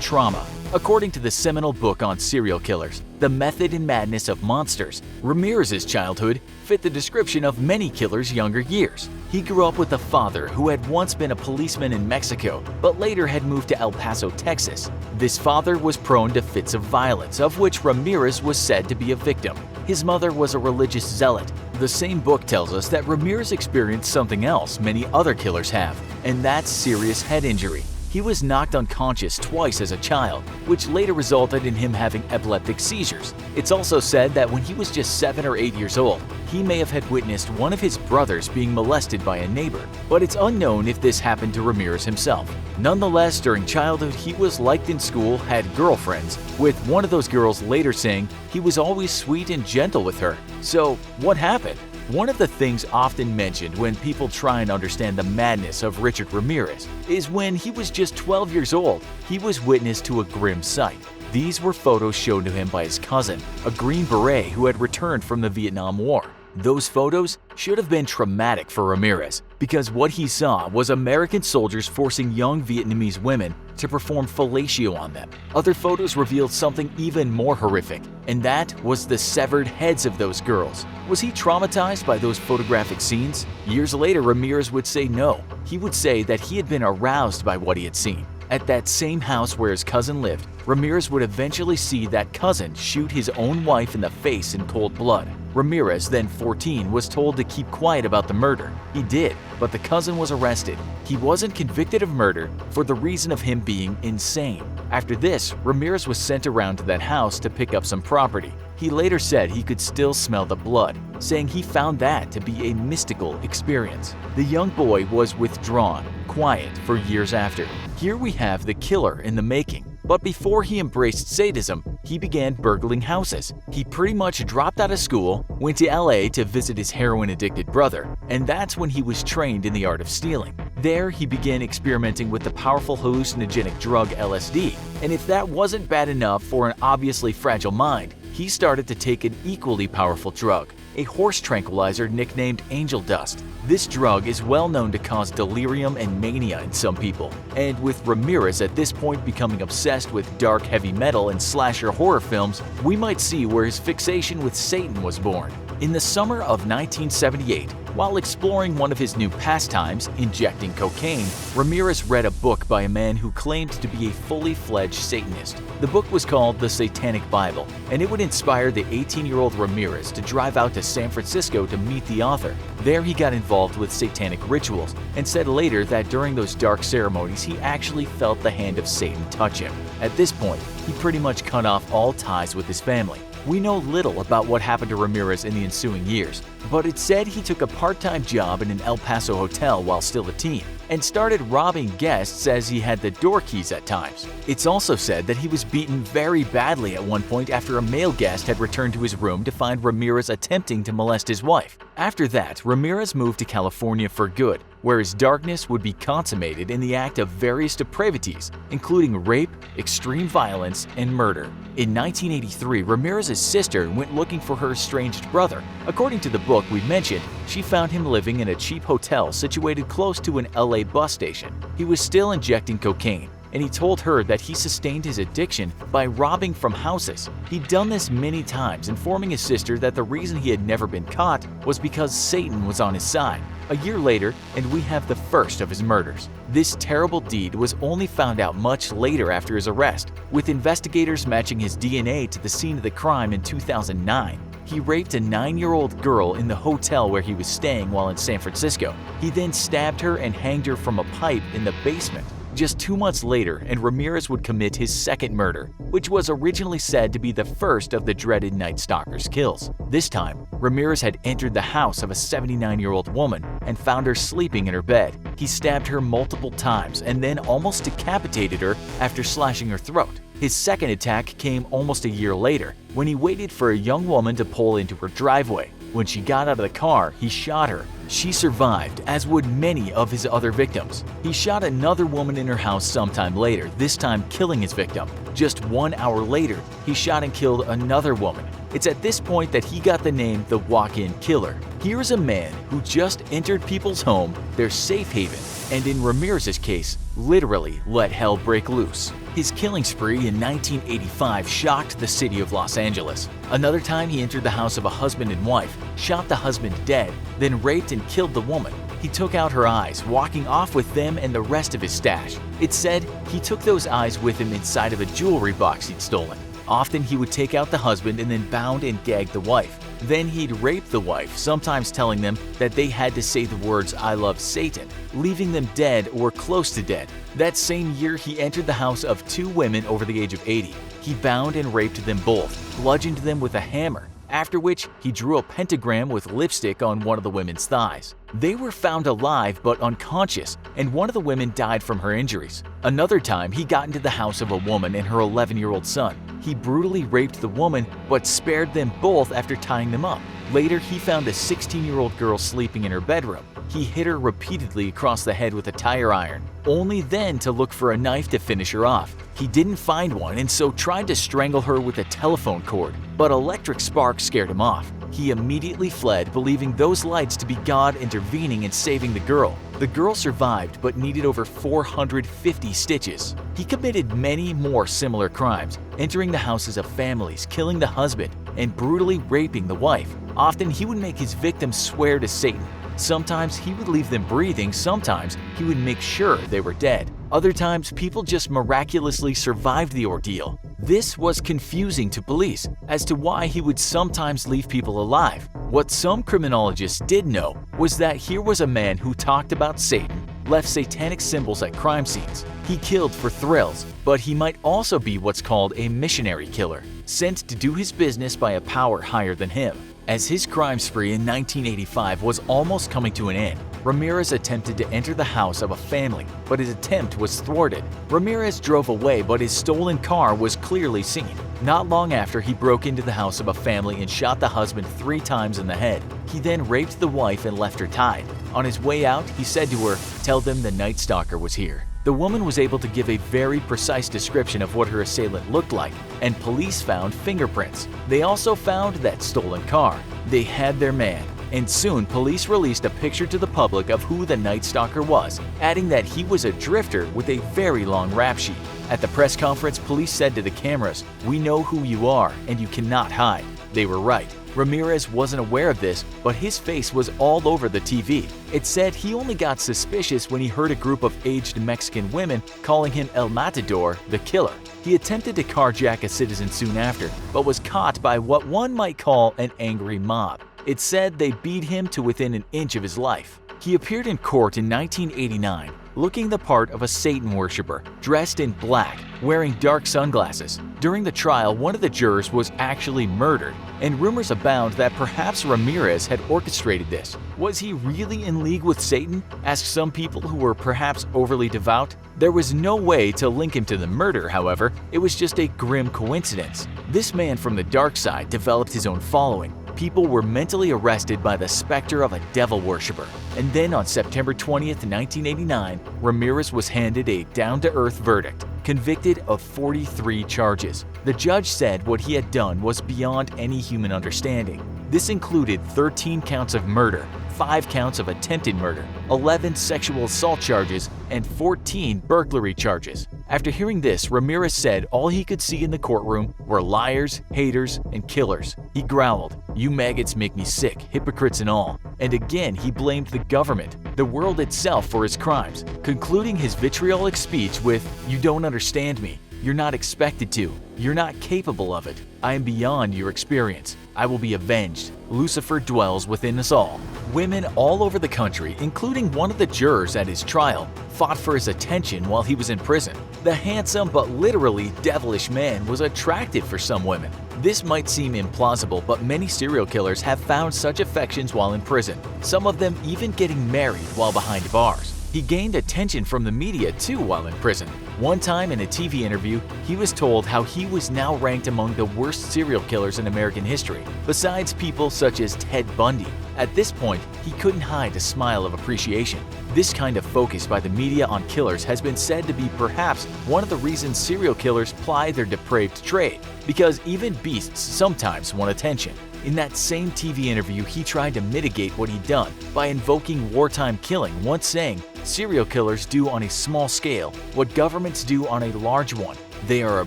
S2: trauma. According to the seminal book on serial killers, The Method and Madness of Monsters, Ramirez's childhood fit the description of many killers' younger years. He grew up with a father who had once been a policeman in Mexico, but later had moved to El Paso, Texas. This father was prone to fits of violence, of which Ramirez was said to be a victim. His mother was a religious zealot. The same book tells us that Ramirez experienced something else many other killers have, and that's serious head injury. He was knocked unconscious twice as a child, which later resulted in him having epileptic seizures. It's also said that when he was just 7 or 8 years old, he may have had witnessed one of his brothers being molested by a neighbor, but it's unknown if this happened to Ramirez himself. Nonetheless, during childhood, he was liked in school, had girlfriends, with one of those girls later saying he was always sweet and gentle with her. So, what happened? One of the things often mentioned when people try and understand the madness of Richard Ramirez is when he was just 12 years old, he was witness to a grim sight. These were photos shown to him by his cousin, a Green Beret who had returned from the Vietnam War. Those photos should have been traumatic for Ramirez because what he saw was American soldiers forcing young Vietnamese women to perform fellatio on them. Other photos revealed something even more horrific, and that was the severed heads of those girls. Was he traumatized by those photographic scenes? Years later, Ramirez would say no. He would say that he had been aroused by what he had seen. At that same house where his cousin lived, Ramirez would eventually see that cousin shoot his own wife in the face in cold blood. Ramirez, then 14, was told to keep quiet about the murder. He did, but the cousin was arrested. He wasn't convicted of murder for the reason of him being insane. After this, Ramirez was sent around to that house to pick up some property. He later said he could still smell the blood, saying he found that to be a mystical experience. The young boy was withdrawn, quiet for years after. Here we have the killer in the making. But before he embraced sadism, he began burgling houses. He pretty much dropped out of school, went to LA to visit his heroin-addicted brother, and that's when he was trained in the art of stealing. There, he began experimenting with the powerful hallucinogenic drug LSD, and if that wasn't bad enough for an obviously fragile mind, he started to take an equally powerful drug, a horse tranquilizer nicknamed angel dust. This drug is well known to cause delirium and mania in some people, and with Ramirez at this point becoming obsessed with dark heavy metal and slasher horror films, we might see where his fixation with Satan was born. In the summer of 1978, while exploring one of his new pastimes, injecting cocaine, Ramirez read a book by a man who claimed to be a fully fledged Satanist. The book was called The Satanic Bible, and it would inspire the 18-year-old Ramirez to drive out to San Francisco to meet the author. There he got involved with satanic rituals, and said later that during those dark ceremonies he actually felt the hand of Satan touch him. At this point, he pretty much cut off all ties with his family. We know little about what happened to Ramirez in the ensuing years, but it's said he took a part-time job in an El Paso hotel while still a teen, and started robbing guests as he had the door keys at times. It's also said that he was beaten very badly at one point after a male guest had returned to his room to find Ramirez attempting to molest his wife. After that, Ramirez moved to California for good, where his darkness would be consummated in the act of various depravities, including rape, extreme violence, and murder. In 1983, Ramirez's sister went looking for her estranged brother. According to the book we mentioned, she found him living in a cheap hotel situated close to an LA bus station. He was still injecting cocaine, and he told her that he sustained his addiction by robbing from houses. He'd done this many times, informing his sister that the reason he had never been caught was because Satan was on his side. A year later, and we have the first of his murders. This terrible deed was only found out much later after his arrest, with investigators matching his DNA to the scene of the crime in 2009. He raped a 9-year-old girl in the hotel where he was staying while in San Francisco. He then stabbed her and hanged her from a pipe in the basement. Just 2 months later, and Ramirez would commit his second murder, which was originally said to be the first of the dreaded Nightstalker's kills. This time, Ramirez had entered the house of a 79-year-old woman and found her sleeping in her bed. He stabbed her multiple times and then almost decapitated her after slashing her throat. His second attack came almost a year later, when he waited for a young woman to pull into her driveway. When she got out of the car, he shot her. She survived, as would many of his other victims. He shot another woman in her house sometime later, this time killing his victim. Just 1 hour later, he shot and killed another woman. It's at this point that he got the name the Walk-In Killer. Here's a man who just entered people's home, their safe haven, and in Ramirez's case, literally let hell break loose. His killing spree in 1985 shocked the city of Los Angeles. Another time he entered the house of a husband and wife, shot the husband dead, then raped and killed the woman. He took out her eyes, walking off with them and the rest of his stash. It's said he took those eyes with him inside of a jewelry box he'd stolen. Often he would take out the husband and then bound and gag the wife. Then he'd rape the wife, sometimes telling them that they had to say the words "I love Satan," leaving them dead or close to dead. That same year, he entered the house of 2 women over the age of 80. He bound and raped them both, bludgeoned them with a hammer, after which he drew a pentagram with lipstick on one of the women's thighs. They were found alive but unconscious, and one of the women died from her injuries. Another time, he got into the house of a woman and her 11-year-old son. He brutally raped the woman but spared them both after tying them up. Later, he found a 16-year-old girl sleeping in her bedroom. He hit her repeatedly across the head with a tire iron, only then to look for a knife to finish her off. He didn't find one and so tried to strangle her with a telephone cord, but electric sparks scared him off. He immediately fled, believing those lights to be God intervening and saving the girl. The girl survived but needed over 450 stitches. He committed many more similar crimes, entering the houses of families, killing the husband, and brutally raping the wife. Often he would make his victims swear to Satan. Sometimes he would leave them breathing, sometimes he would make sure they were dead. Other times, people just miraculously survived the ordeal. This was confusing to police as to why he would sometimes leave people alive. What some criminologists did know was that here was a man who talked about Satan, left satanic symbols at crime scenes. He killed for thrills, but he might also be what's called a missionary killer, sent to do his business by a power higher than him. As his crime spree in 1985 was almost coming to an end, Ramirez attempted to enter the house of a family, but his attempt was thwarted. Ramirez drove away, but his stolen car was clearly seen. Not long after, he broke into the house of a family and shot the husband 3 times in the head. He then raped the wife and left her tied. On his way out, he said to her, "Tell them the Nightstalker was here." The woman was able to give a very precise description of what her assailant looked like, and police found fingerprints. They also found that stolen car. They had their man, and soon police released a picture to the public of who the Nightstalker was, adding that he was a drifter with a very long rap sheet. At the press conference, police said to the cameras, "We know who you are, and you cannot hide." They were right. Ramirez wasn't aware of this, but his face was all over the TV. It said he only got suspicious when he heard a group of aged Mexican women calling him El Matador, the killer. He attempted to carjack a citizen soon after, but was caught by what one might call an angry mob. It said they beat him to within an inch of his life. He appeared in court in 1989, looking the part of a Satan worshiper, dressed in black, wearing dark sunglasses. During the trial, one of the jurors was actually murdered, and rumors abound that perhaps Ramirez had orchestrated this. Was he really in league with Satan? Asked some people who were perhaps overly devout. There was no way to link him to the murder, however. It was just a grim coincidence. This man from the dark side developed his own following. People were mentally arrested by the specter of a devil worshiper. And then on September 20th, 1989, Ramirez was handed a down-to-earth verdict, convicted of 43 charges. The judge said what he had done was beyond any human understanding. This included 13 counts of murder, 5 counts of attempted murder, 11 sexual assault charges, and 14 burglary charges. After hearing this, Ramirez said all he could see in the courtroom were liars, haters, and killers. He growled, "You maggots make me sick, hypocrites and all." And again, he blamed the government, the world itself, for his crimes, concluding his vitriolic speech with, "You don't understand me. You're not expected to. You're not capable of it. I am beyond your experience. I will be avenged. Lucifer dwells within us all." Women all over the country, including one of the jurors at his trial, fought for his attention while he was in prison. The handsome but literally devilish man was attractive for some women. This might seem implausible, but many serial killers have found such affections while in prison, some of them even getting married while behind bars. He gained attention from the media too while in prison. One time in a TV interview, he was told how he was now ranked among the worst serial killers in American history, besides people such as Ted Bundy. At this point, he couldn't hide a smile of appreciation. This kind of focus by the media on killers has been said to be perhaps one of the reasons serial killers ply their depraved trade, because even beasts sometimes want attention. In that same TV interview, he tried to mitigate what he'd done by invoking wartime killing, once saying, "Serial killers do on a small scale what governments do on a large one. They are a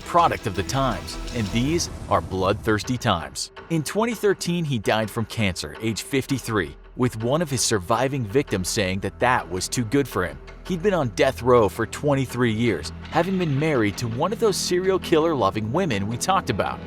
S2: product of the times, and these are bloodthirsty times." In 2013, he died from cancer, age 53, with one of his surviving victims saying that was too good for him. He'd been on death row for 23 years, having been married to one of those serial killer-loving women we talked about.